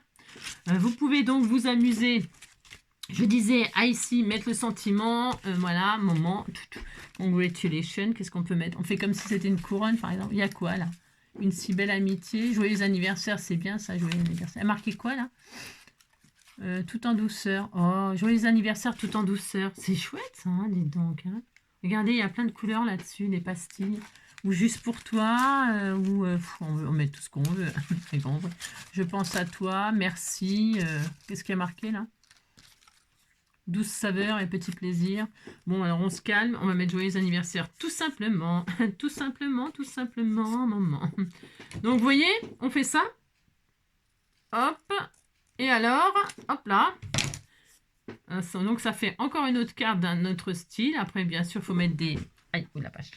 Vous pouvez donc vous amuser... Je disais, ici, mettre le sentiment, voilà, moment, congratulations, qu'est-ce qu'on peut mettre? On fait comme si c'était une couronne, par exemple. Il y a quoi, là? Une si belle amitié. Joyeux anniversaire, c'est bien, ça, joyeux anniversaire. Elle marqué quoi, là? Tout en douceur. Oh, joyeux anniversaire, tout en douceur. C'est chouette, ça, hein, dis donc. Hein. Regardez, il y a plein de couleurs là-dessus, des pastilles. Ou juste pour toi, on met tout ce qu'on veut. Je pense à toi, merci. Qu'est-ce qu'il y a marqué, là? Douce saveur et petit plaisir. Bon, alors on se calme. On va mettre joyeux anniversaire tout simplement. Tout simplement, maman. Donc, vous voyez, on fait ça. Hop. Et alors, hop là. Donc, ça fait encore une autre carte d'un autre style. Après, bien sûr, il faut mettre des... Aïe, oh la vache.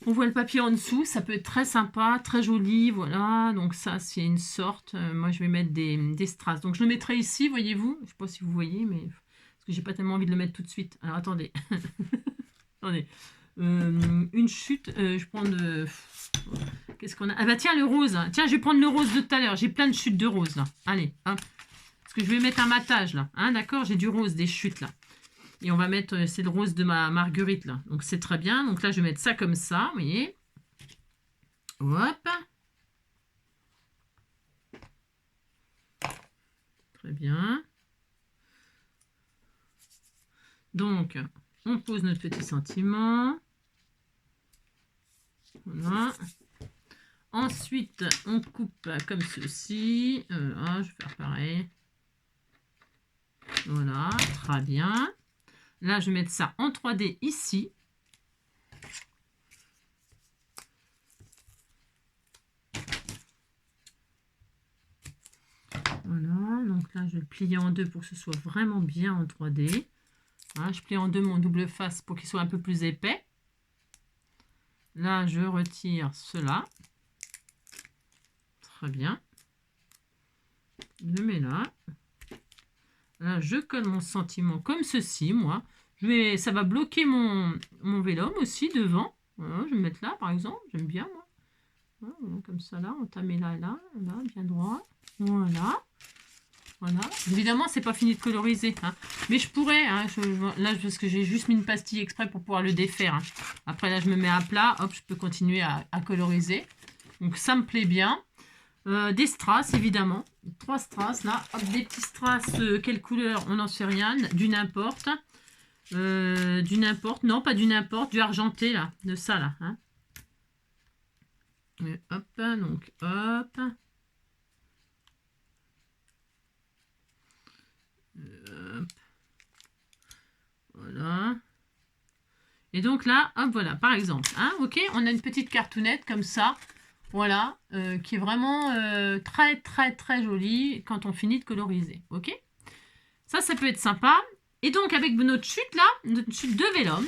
On voit le papier en dessous. Ça peut être très sympa, très joli. Voilà. Donc, ça, c'est une sorte. Moi, je vais mettre des strass. Donc, je le mettrai ici, voyez-vous. Je ne sais pas si vous voyez, mais... Parce que j'ai pas tellement envie de le mettre tout de suite. Alors, attendez. Attendez. Une chute. Je prends de... Qu'est-ce qu'on a? Ah bah tiens, le rose. Tiens, je vais prendre le rose de tout à l'heure. J'ai plein de chutes de rose, là. Allez, hein. Parce que je vais mettre un matage, là. Hein, d'accord? J'ai du rose, des chutes, là. Et on va mettre, c'est le rose de ma marguerite, là. Donc, c'est très bien. Donc, là, je vais mettre ça comme ça, vous voyez. Hop. Très bien. Donc, on pose notre petit sentiment. Voilà. Ensuite, on coupe comme ceci. Je vais faire pareil. Voilà, très bien. Là, je vais mettre ça en 3D ici. Voilà, donc là, je vais le plier en deux pour que ce soit vraiment bien en 3D. Voilà, je plie en deux mon double face pour qu'il soit un peu plus épais. Là, je retire cela. Très bien. Je mets là. Là, je colle mon sentiment comme ceci, moi. Ça va bloquer mon vélum aussi devant. Voilà, je vais me mettre là, par exemple. J'aime bien, moi. Voilà, comme ça, là. On tamet là, là, bien droit. Voilà. Voilà. Évidemment, c'est pas fini de coloriser. Hein. Mais je pourrais, hein, là, parce que j'ai juste mis une pastille exprès pour pouvoir le défaire. Hein. Après, là, je me mets à plat. Hop, je peux continuer à coloriser. Donc, ça me plaît bien. Des strass, évidemment. 3 strass, là. Hop, des petits strass. Quelle couleur? On n'en sait rien. Du n'importe. Du n'importe. Non, pas du n'importe. Du argenté, là. De ça, là. Hein. Hop, donc hop. Hop. Voilà. Et donc là, hop, voilà, par exemple. Hein, ok, on a une petite cartoonette comme ça. Voilà, qui est vraiment très, très, très jolie quand on finit de coloriser. Ok, ça peut être sympa. Et donc, avec notre chute là, notre chute de vélum,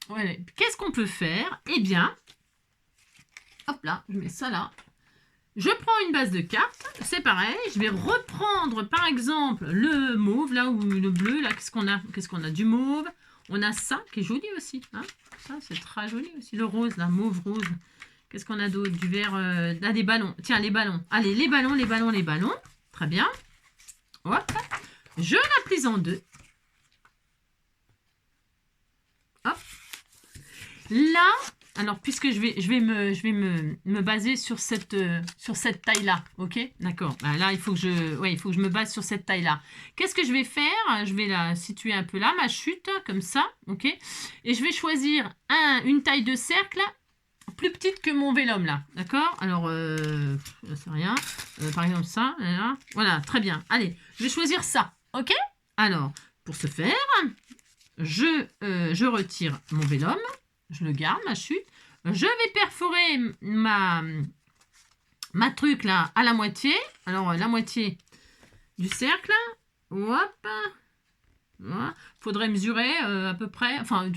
voilà, qu'est-ce qu'on peut faire? Eh bien, hop là, je mets ça là. Je prends une base de cartes, c'est pareil, je vais reprendre par exemple le mauve là ou le bleu là, qu'est-ce qu'on a? Du mauve, on a ça qui est joli aussi, hein, ça c'est très joli aussi, le rose là, mauve rose, qu'est-ce qu'on a d'autre? Du vert, là des ballons, tiens les ballons, allez les ballons, très bien, hop, je la plie en deux, hop, là. Alors, puisque je vais me baser sur cette taille-là, ok? D'accord. Bah, là, il faut que je me base sur cette taille-là. Qu'est-ce que je vais faire? Je vais la situer un peu là, ma chute, comme ça, ok? Et je vais choisir une taille de cercle plus petite que mon vélum, là, d'accord? Alors, c'est rien. Par exemple, ça, là. Voilà, très bien. Allez, je vais choisir ça, ok? Alors, pour ce faire, je retire mon vélum. Je le garde, ma chute. Je vais perforer ma truc là à la moitié. Alors, la moitié du cercle. Hop. Voilà. Faudrait mesurer à peu près. Enfin,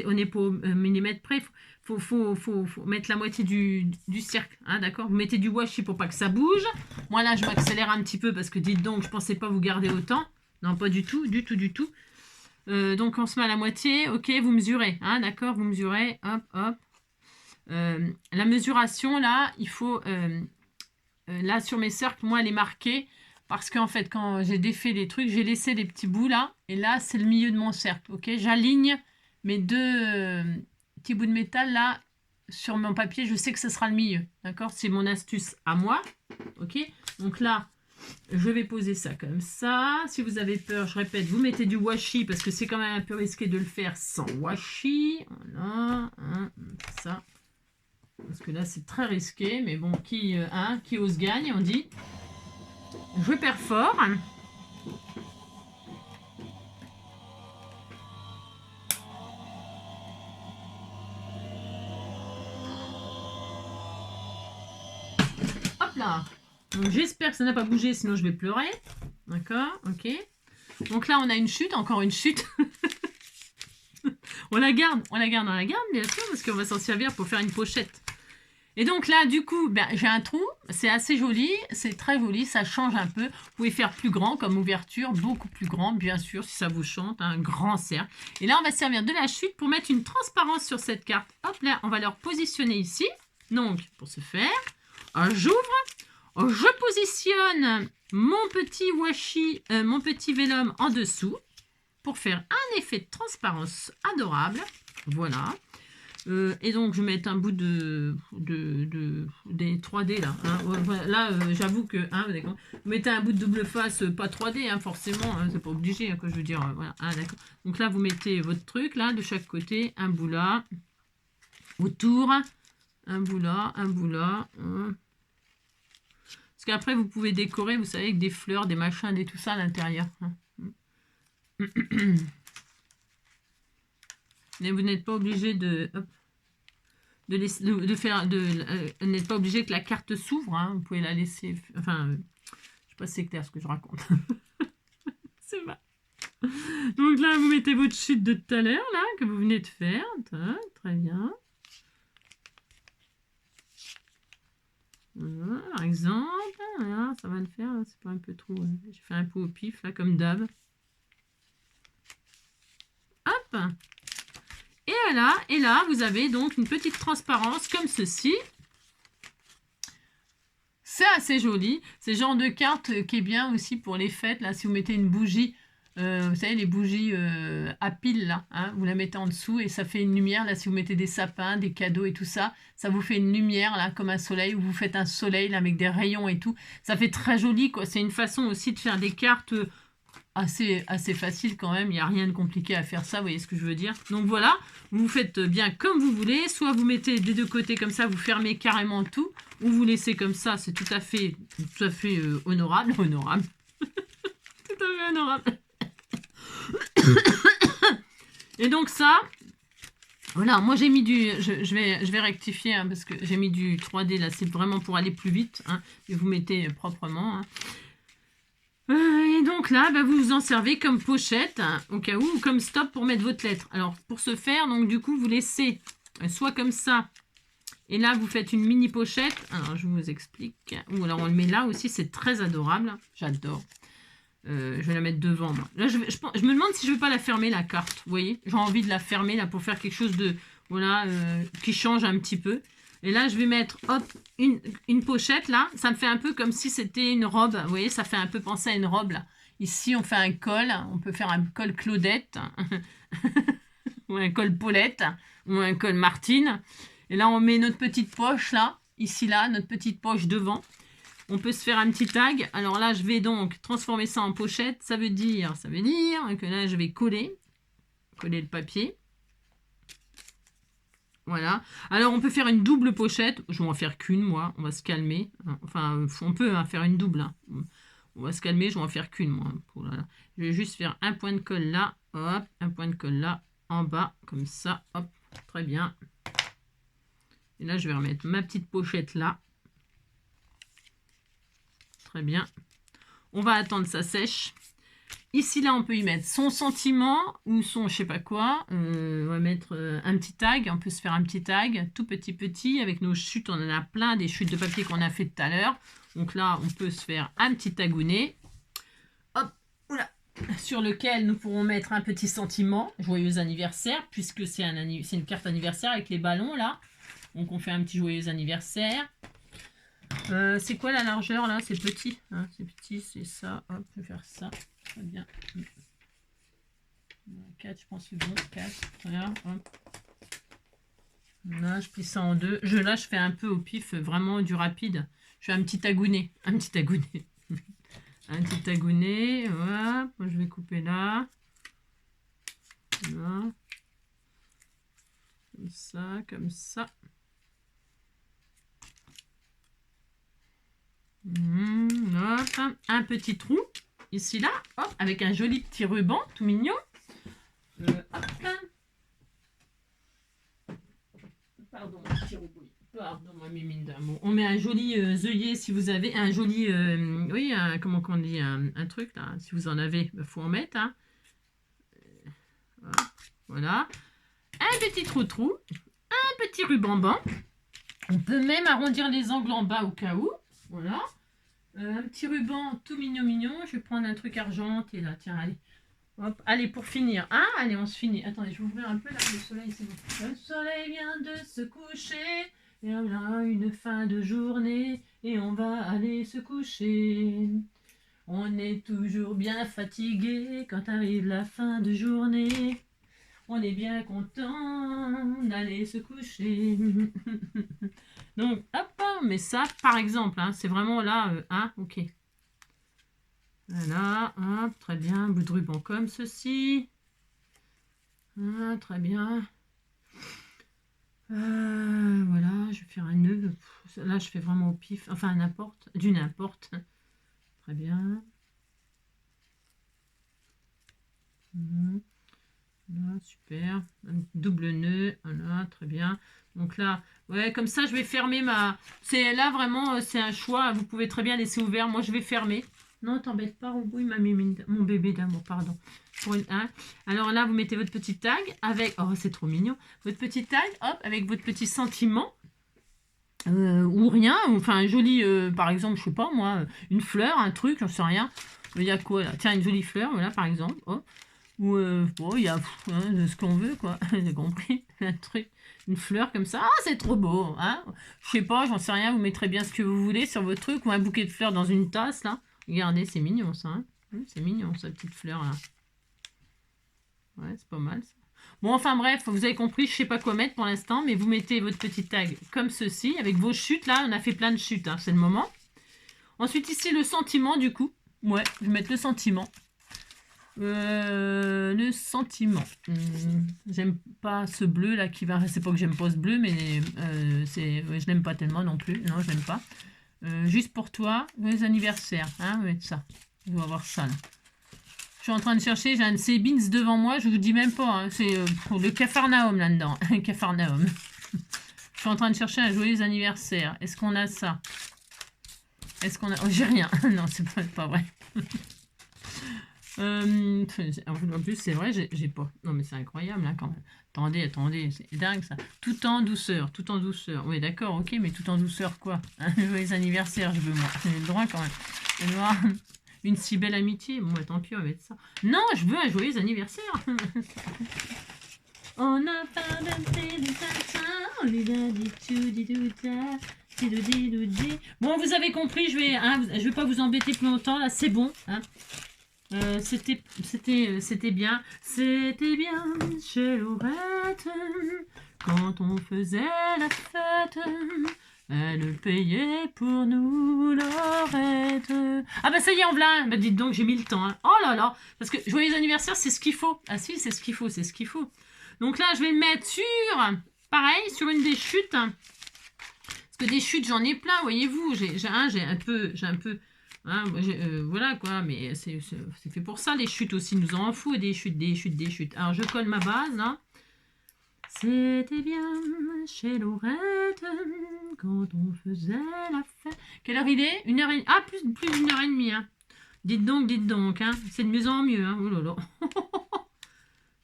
on n'est pas au millimètre près. Faut mettre la moitié du cercle. Hein, d'accord? Vous mettez du washi pour pas que ça bouge. Moi là, je m'accélère un petit peu parce que dites donc, je pensais pas vous garder autant. Non, pas du tout, du tout. Donc on se met à la moitié, ok, vous mesurez, hein, d'accord, vous mesurez, hop, hop. La mesuration, là, il faut, là sur mes cercles, moi elle est marquée, parce qu'en fait quand j'ai défait les trucs, j'ai laissé des petits bouts là, et là c'est le milieu de mon cercle, ok, j'aligne mes deux petits bouts de métal là, sur mon papier, je sais que ce sera le milieu, d'accord, c'est mon astuce à moi, ok, donc là, je vais poser ça comme ça. Si vous avez peur, je répète, vous mettez du washi parce que c'est quand même un peu risqué de le faire sans washi. Voilà, hein, ça. Parce que là, c'est très risqué. Mais bon, qui ose gagne, on dit. Je perfore. Hop là. Donc j'espère que ça n'a pas bougé, sinon je vais pleurer. D'accord, ok. Donc là, on a une chute, encore une chute. on la garde, bien sûr, parce qu'on va s'en servir pour faire une pochette. Et donc là, du coup, ben, j'ai un trou, c'est assez joli, c'est très joli, ça change un peu. Vous pouvez faire plus grand comme ouverture, beaucoup plus grand, bien sûr, si ça vous chante, un grand cercle. Et là, on va servir de la chute pour mettre une transparence sur cette carte. Hop là, on va le repositionner ici. Donc, pour ce faire, j'ouvre, je positionne mon petit washi, mon petit vélum en dessous pour faire un effet de transparence adorable. Voilà. Et donc, je vais mettre un bout des 3D là. Hein. Voilà, là, j'avoue que vous mettez un bout de double face, pas 3D, hein, forcément, hein, c'est pas obligé, hein, que je veux dire. Voilà, d'accord. Donc là, vous mettez votre truc là de chaque côté, un bout là, autour, un bout là, un bout là. Hein. Parce qu'après, vous pouvez décorer, vous savez, avec des fleurs, des machins, des tout ça à l'intérieur. Hein. Mais vous n'êtes pas obligé de... Hop, n'êtes pas obligé que la carte s'ouvre. Hein, vous pouvez la laisser... Enfin, je sais pas si c'est clair ce que je raconte. C'est mal. Donc là, vous mettez votre chute de tout à l'heure, là, que vous venez de faire. Très bien. Voilà, par exemple. Voilà, ça va le faire. C'est pas un peu trop... J'ai fait un peu au pif, là, comme d'hab. Hop. Et voilà, et là, vous avez donc une petite transparence comme ceci. C'est assez joli. C'est le genre de carte qui est bien aussi pour les fêtes. Là, si vous mettez une bougie, vous savez, les bougies à pile, là, hein, vous la mettez en dessous et ça fait une lumière. Là, si vous mettez des sapins, des cadeaux et tout ça, ça vous fait une lumière, là, comme un soleil, ou vous faites un soleil, là, avec des rayons et tout. Ça fait très joli, quoi. C'est une façon aussi de faire des cartes assez facile quand même. Il n'y a rien de compliqué à faire ça, vous voyez ce que je veux dire. Donc voilà, vous faites bien comme vous voulez. Soit vous mettez des deux côtés comme ça, vous fermez carrément tout. Ou vous laissez comme ça, c'est tout à fait honorable. Honorable. Tout à fait honorable. Et donc ça... Voilà, moi j'ai mis du... Je vais rectifier hein, parce que j'ai mis du 3D là, c'est vraiment pour aller plus vite. Hein, et vous mettez proprement. Hein. Et donc là, bah, vous vous en servez comme pochette, hein, au cas où, ou comme stop pour mettre votre lettre. Alors pour ce faire, donc du coup, vous laissez soit comme ça. Et là, vous faites une mini pochette. Alors je vous explique. Ou alors on le met là aussi, c'est très adorable. J'adore. Je vais la mettre devant moi. Là, je me demande si je ne vais pas la fermer la carte. Vous voyez, j'ai envie de la fermer là pour faire quelque chose de voilà qui change un petit peu. Et là, je vais mettre hop une pochette là. Ça me fait un peu comme si c'était une robe. Vous voyez, ça fait un peu penser à une robe là. Ici, on fait un col. On peut faire un col Claudette ou un col Paulette ou un col Martine. Et là, on met notre petite poche là, ici là, notre petite poche devant. On peut se faire un petit tag. Alors là, je vais donc transformer ça en pochette. Ça veut dire que là, je vais coller le papier. Voilà. Alors, on peut faire une double pochette. Je vais en faire qu'une, moi. On va se calmer. Enfin, on peut faire une double. Hein. On va se calmer. Je vais en faire qu'une, moi. Voilà. Je vais juste faire un point de colle là. Hop, un point de colle là. En bas, comme ça. Hop, très bien. Et là, je vais remettre ma petite pochette là. Très bien. On va attendre ça sèche. Ici, là, on peut y mettre son sentiment ou son je sais pas quoi. On va mettre un petit tag. On peut se faire un petit tag tout petit. Avec nos chutes, on en a plein. Des chutes de papier qu'on a fait tout à l'heure. Donc là, on peut se faire un petit tagounet. Hop, oula, sur lequel nous pourrons mettre un petit sentiment. Joyeux anniversaire, puisque c'est une carte anniversaire avec les ballons, là. Donc, on fait un petit joyeux anniversaire. C'est quoi la largeur là? C'est petit, hein, c'est petit, c'est ça. Hop, je vais faire ça. Très bien. 4, je pense que c'est bon. 4. Voilà, hop. Là, je plie ça en deux. Là, je fais un peu au pif, vraiment du rapide. Je fais un petit tagounet. Un petit tagounet. Un petit tagounet. Voilà. Je vais couper là. Voilà. Comme ça, comme ça. Hop, un petit trou ici là, hop, avec un joli petit ruban tout mignon. Hop. Pardon, petit ruban. Pardon, ma mimine d'amour. On met un joli œillet si vous avez un joli, oui, comment qu'on dit, un truc là. Si vous en avez, il faut en mettre. Hein. Voilà. Un petit trou, un petit ruban banc. On peut même arrondir les angles en bas au cas où. Voilà. Un petit ruban tout mignon. Je vais prendre un truc argenté là. Tiens, allez. Hop. Allez, pour finir. Ah, allez, on se finit. Attendez, je vais ouvrir un peu là. Le soleil, c'est bon. Le soleil vient de se coucher. Et on a une fin de journée. Et on va aller se coucher. On est toujours bien fatigué quand arrive la fin de journée. On est bien content d'aller se coucher. Donc, hop, mais ça, par exemple, hein, c'est vraiment là, ok. Voilà, hop, très bien, bout de ruban comme ceci. Ah, très bien. Voilà, je vais faire un nœud. Là, je fais vraiment au pif, enfin, n'importe, du n'importe. Très bien. Voilà, super. Un double nœud, voilà, très bien. Donc là, ouais, comme ça, je vais fermer ma... C'est là, vraiment, c'est un choix. Vous pouvez très bien laisser ouvert. Moi, je vais fermer. Non, t'embête pas, Roubouille, mon bébé d'amour, pardon. Hein. Alors là, vous mettez votre petit tag avec... Oh, c'est trop mignon. Votre petit tag, hop, avec votre petit sentiment. Ou rien. Enfin, un joli, par exemple, je sais pas, moi, une fleur, un truc, j'en sais rien. Il y a quoi, là? Tiens, une jolie fleur, voilà, par exemple. Oh. Ou bon, il y a ce qu'on veut, quoi. J'ai compris. Un truc, une fleur comme ça. Ah, c'est trop beau, hein. Je sais pas, j'en sais rien. Vous mettrez bien ce que vous voulez sur votre truc. Ou un bouquet de fleurs dans une tasse, là. Regardez, c'est mignon, ça. Hein. C'est mignon, cette petite fleur, là. Ouais, c'est pas mal, ça. Bon, enfin bref, vous avez compris, je sais pas quoi mettre pour l'instant. Mais vous mettez votre petit tag comme ceci. Avec vos chutes, là. On a fait plein de chutes, hein, c'est le moment. Ensuite, ici, le sentiment, du coup. Ouais, je vais mettre le sentiment. Le sentiment. J'aime pas ce bleu là qui va. C'est pas que j'aime pas ce bleu, mais je l'aime pas tellement non plus. Non, je l'aime pas. Juste pour toi, les anniversaires. Hein, on va mettre ça. On va voir ça là. Je suis en train de chercher. J'ai un de ces beans devant moi. Je vous dis même pas. Hein, c'est le Capharnaüm là-dedans. Capharnaüm. Je suis en train de chercher un joyeux anniversaire. Est-ce qu'on a ça? Est-ce qu'on a. Oh, j'ai rien. Non, c'est pas vrai. En plus, c'est vrai, j'ai pas. Non, mais c'est incroyable, là, quand même. Attendez, c'est dingue, ça. Tout en douceur, tout en douceur. Oui, d'accord, ok, mais tout en douceur, quoi? Joyeux anniversaire, je veux, moi. J'ai le droit, quand même. Je veux voir une si belle amitié. Bon, bah, tant pis, on va mettre ça. Non, je veux un joyeux anniversaire. On a pas de on lui a dit bon, vous avez compris, je vais pas vous embêter plus longtemps, là, c'est bon, hein. C'était bien. C'était bien chez Laurette quand on faisait la fête. Elle payait pour nous, Laurette. Ah bah ça y est, en voilà. Bah dites donc, j'ai mis le temps. Hein. Oh là là. Parce que joyeux anniversaire, c'est ce qu'il faut. Ah si, c'est ce qu'il faut, c'est ce qu'il faut. Donc là, je vais le mettre sur, pareil, sur une des chutes. Parce que des chutes, j'en ai plein, voyez-vous. J'ai un peu... Hein, voilà quoi, mais c'est fait pour ça, les chutes aussi, nous en fout des chutes. Alors je colle ma base là. C'était bien chez Laurette quand on faisait la fête. Quelle heure il est? 1h30. Ah, plus d'1h30. Hein. Dites donc, hein. C'est de mieux en mieux. Hein. Oh là là.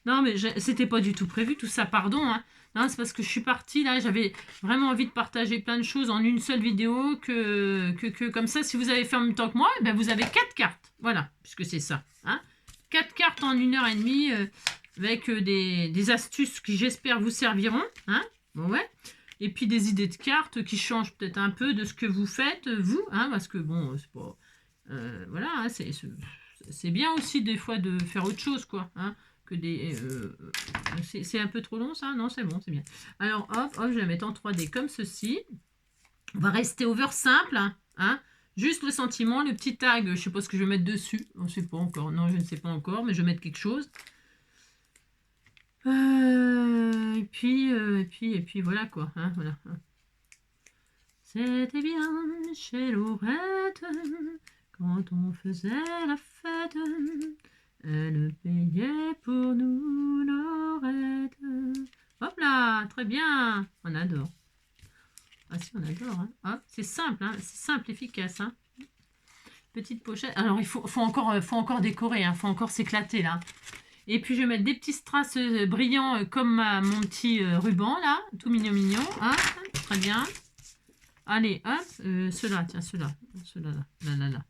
Non, mais c'était pas du tout prévu tout ça, pardon. Hein. Non, c'est parce que je suis partie là, j'avais vraiment envie de partager plein de choses en une seule vidéo que comme ça, si vous avez fait en même temps que moi, ben vous avez 4 cartes. Voilà, puisque c'est ça. Hein. 4 cartes en 1h30 avec des astuces qui j'espère vous serviront. Hein. Bon, ouais. Et puis des idées de cartes qui changent peut-être un peu de ce que vous faites, vous. Hein, parce que bon, c'est pas... voilà, hein, c'est bien aussi des fois de faire autre chose, quoi. Hein. C'est un peu trop long ça? Non, c'est bon, c'est bien. Alors hop, je vais la mettre en 3D comme ceci. On va rester over simple. Hein, juste le sentiment, le petit tag, je sais pas ce que je vais mettre dessus. On ne sait pas encore. Non, je ne sais pas encore, mais je vais mettre quelque chose. Et puis voilà quoi. Hein, voilà. C'était bien chez Laurette quand on faisait la fête. Elle payait pour nous, Laurette. Hop là, très bien. On adore. Ah si, on adore. Hein. Hop, c'est simple, hein. C'est simple, efficace. Hein. Petite pochette. Alors, il faut encore décorer. Il faut encore s'éclater, là. Et puis, je vais mettre des petits strass brillants comme mon petit ruban, là. Tout mignon. Hein. Très bien. Allez, hop. Ceux-là, tiens, ceux-là. Ceux-là, là.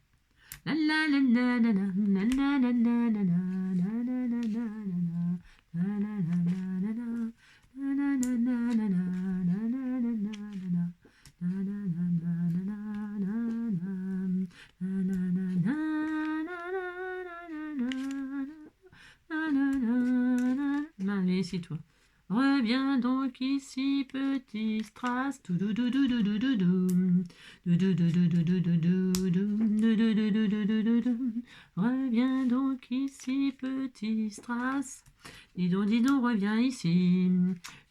Allez, c'est toi. Reviens donc ici, petit strass. Reviens donc ici, petit strass. Dis donc, reviens ici.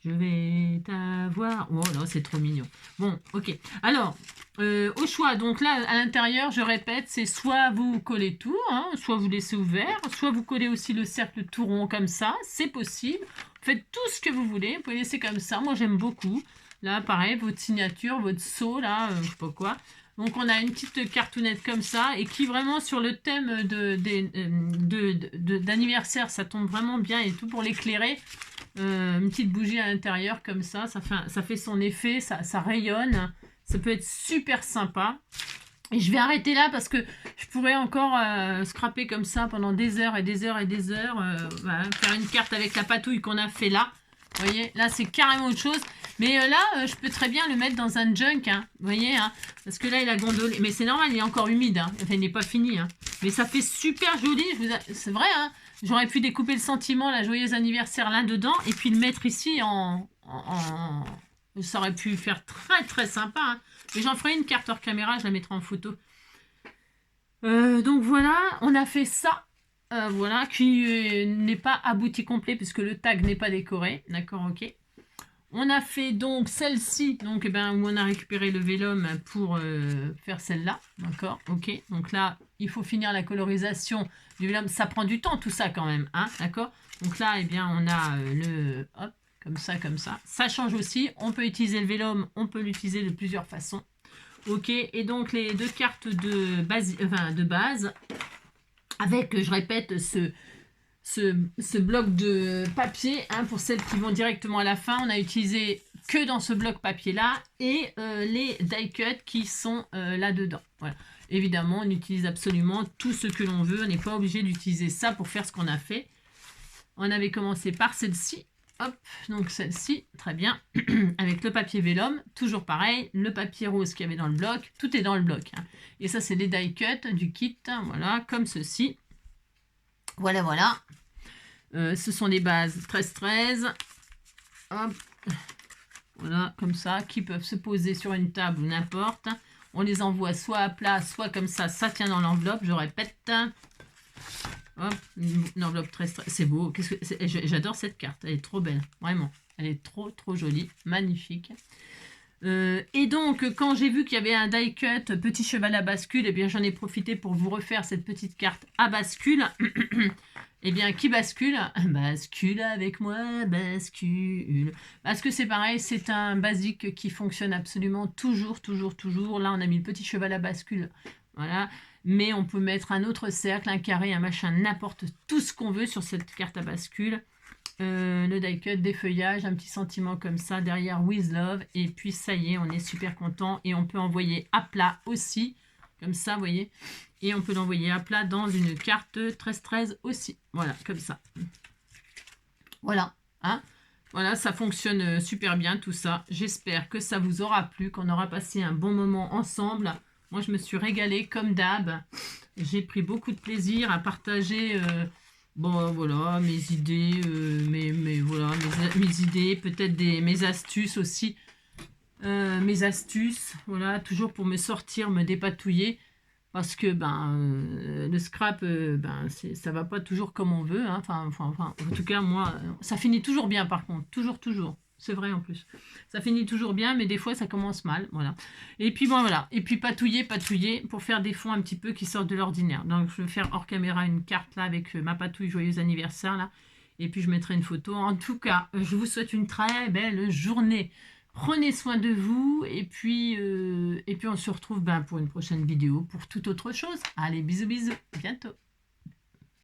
Je vais t'avoir. Oh là, c'est trop mignon. Bon, ok. Alors, au choix, donc là, à l'intérieur, je répète, c'est soit vous collez tout, hein, soit vous laissez ouvert, soit vous collez aussi le cercle tout rond comme ça, c'est possible. Faites tout ce que vous voulez, vous pouvez laisser comme ça, moi j'aime beaucoup. Là, pareil, votre signature, votre sceau, là, je sais pas quoi. Donc, on a une petite cartoonnette comme ça, et qui vraiment, sur le thème d'anniversaire, ça tombe vraiment bien, et tout pour l'éclairer. Une petite bougie à l'intérieur, comme ça, ça fait son effet, ça rayonne. Ça peut être super sympa. Et je vais arrêter là parce que je pourrais encore scraper comme ça pendant des heures et des heures et des heures. Voilà, faire une carte avec la patouille qu'on a fait là. Vous voyez, là c'est carrément autre chose. Mais là, je peux très bien le mettre dans un junk. Hein, vous voyez, hein, parce que là il a gondolé. Mais c'est normal, il est encore humide. Hein, enfin, il n'est pas fini. Hein. Mais ça fait super joli. C'est vrai, hein, j'aurais pu découper le sentiment, la joyeuse anniversaire là-dedans. Et puis le mettre ici ça aurait pu faire très très sympa. Hein. Mais j'en ferai une carte hors caméra, je la mettrai en photo. Donc voilà, on a fait ça. voilà, qui n'est pas abouti complet puisque le tag n'est pas décoré. D'accord, ok. On a fait donc celle-ci, donc eh ben, où on a récupéré le vélum pour faire celle-là. D'accord, ok. Donc là, il faut finir la colorisation du vélum. Ça prend du temps tout ça quand même, hein, d'accord. Donc là, eh bien, on a le... Hop, comme ça, comme ça. Ça change aussi. On peut utiliser le vélum, on peut l'utiliser de plusieurs façons. Ok, et donc les deux cartes de base avec, je répète, ce bloc de papier, hein, pour celles qui vont directement à la fin, on a utilisé que dans ce bloc papier là et les die cuts qui sont là-dedans. Voilà. Évidemment, on utilise absolument tout ce que l'on veut, on n'est pas obligé d'utiliser ça pour faire ce qu'on a fait. On avait commencé par celle-ci, hop, donc celle-ci, très bien, avec le papier vélum, toujours pareil, le papier rose qu'il y avait dans le bloc, tout est dans le bloc. Hein. Et ça, c'est les die cuts du kit, voilà, comme ceci. Voilà, voilà. Ce sont des bases 13-13. Hop. Voilà, comme ça, qui peuvent se poser sur une table ou n'importe. On les envoie soit à plat, soit comme ça, ça tient dans l'enveloppe, je répète. Hop, une enveloppe 13-13. C'est beau. J'adore cette carte, elle est trop belle, vraiment. Elle est trop, trop jolie, magnifique. Et donc, quand j'ai vu qu'il y avait un die cut petit cheval à bascule, eh bien j'en ai profité pour vous refaire cette petite carte à bascule. Eh bien, qui bascule? Bascule avec moi, bascule. Parce que c'est pareil, c'est un basique qui fonctionne absolument toujours, toujours, toujours. Là, on a mis le petit cheval à bascule. Voilà. Mais on peut mettre un autre cercle, un carré, un machin, n'importe tout ce qu'on veut sur cette carte à bascule. Le die cut, des feuillages, un petit sentiment comme ça derrière With Love, et puis ça y est, on est super content et on peut envoyer à plat aussi, comme ça, vous voyez, et on peut l'envoyer à plat dans une carte 13-13 aussi, voilà, comme ça. Voilà, hein. Voilà, ça fonctionne super bien tout ça. J'espère que ça vous aura plu, qu'on aura passé un bon moment ensemble. Moi, je me suis régalée comme d'hab. J'ai pris beaucoup de plaisir à partager bon, voilà, mes idées, voilà, mes idées, peut-être mes astuces aussi. Mes astuces, voilà, toujours pour me sortir, me dépatouiller. Parce que le scrap, ça va pas toujours comme on veut. Hein. Enfin, en tout cas, moi, ça finit toujours bien par contre. Toujours, toujours. C'est vrai en plus. Ça finit toujours bien, mais des fois, ça commence mal. Voilà. Et puis, bon, voilà. Et puis, patouiller pour faire des fonds un petit peu qui sortent de l'ordinaire. Donc, je vais faire hors caméra une carte là avec ma patouille joyeux anniversaire là. Et puis, je mettrai une photo. En tout cas, je vous souhaite une très belle journée. Prenez soin de vous et puis on se retrouve pour une prochaine vidéo pour toute autre chose. Allez, bisous, bisous, à bientôt.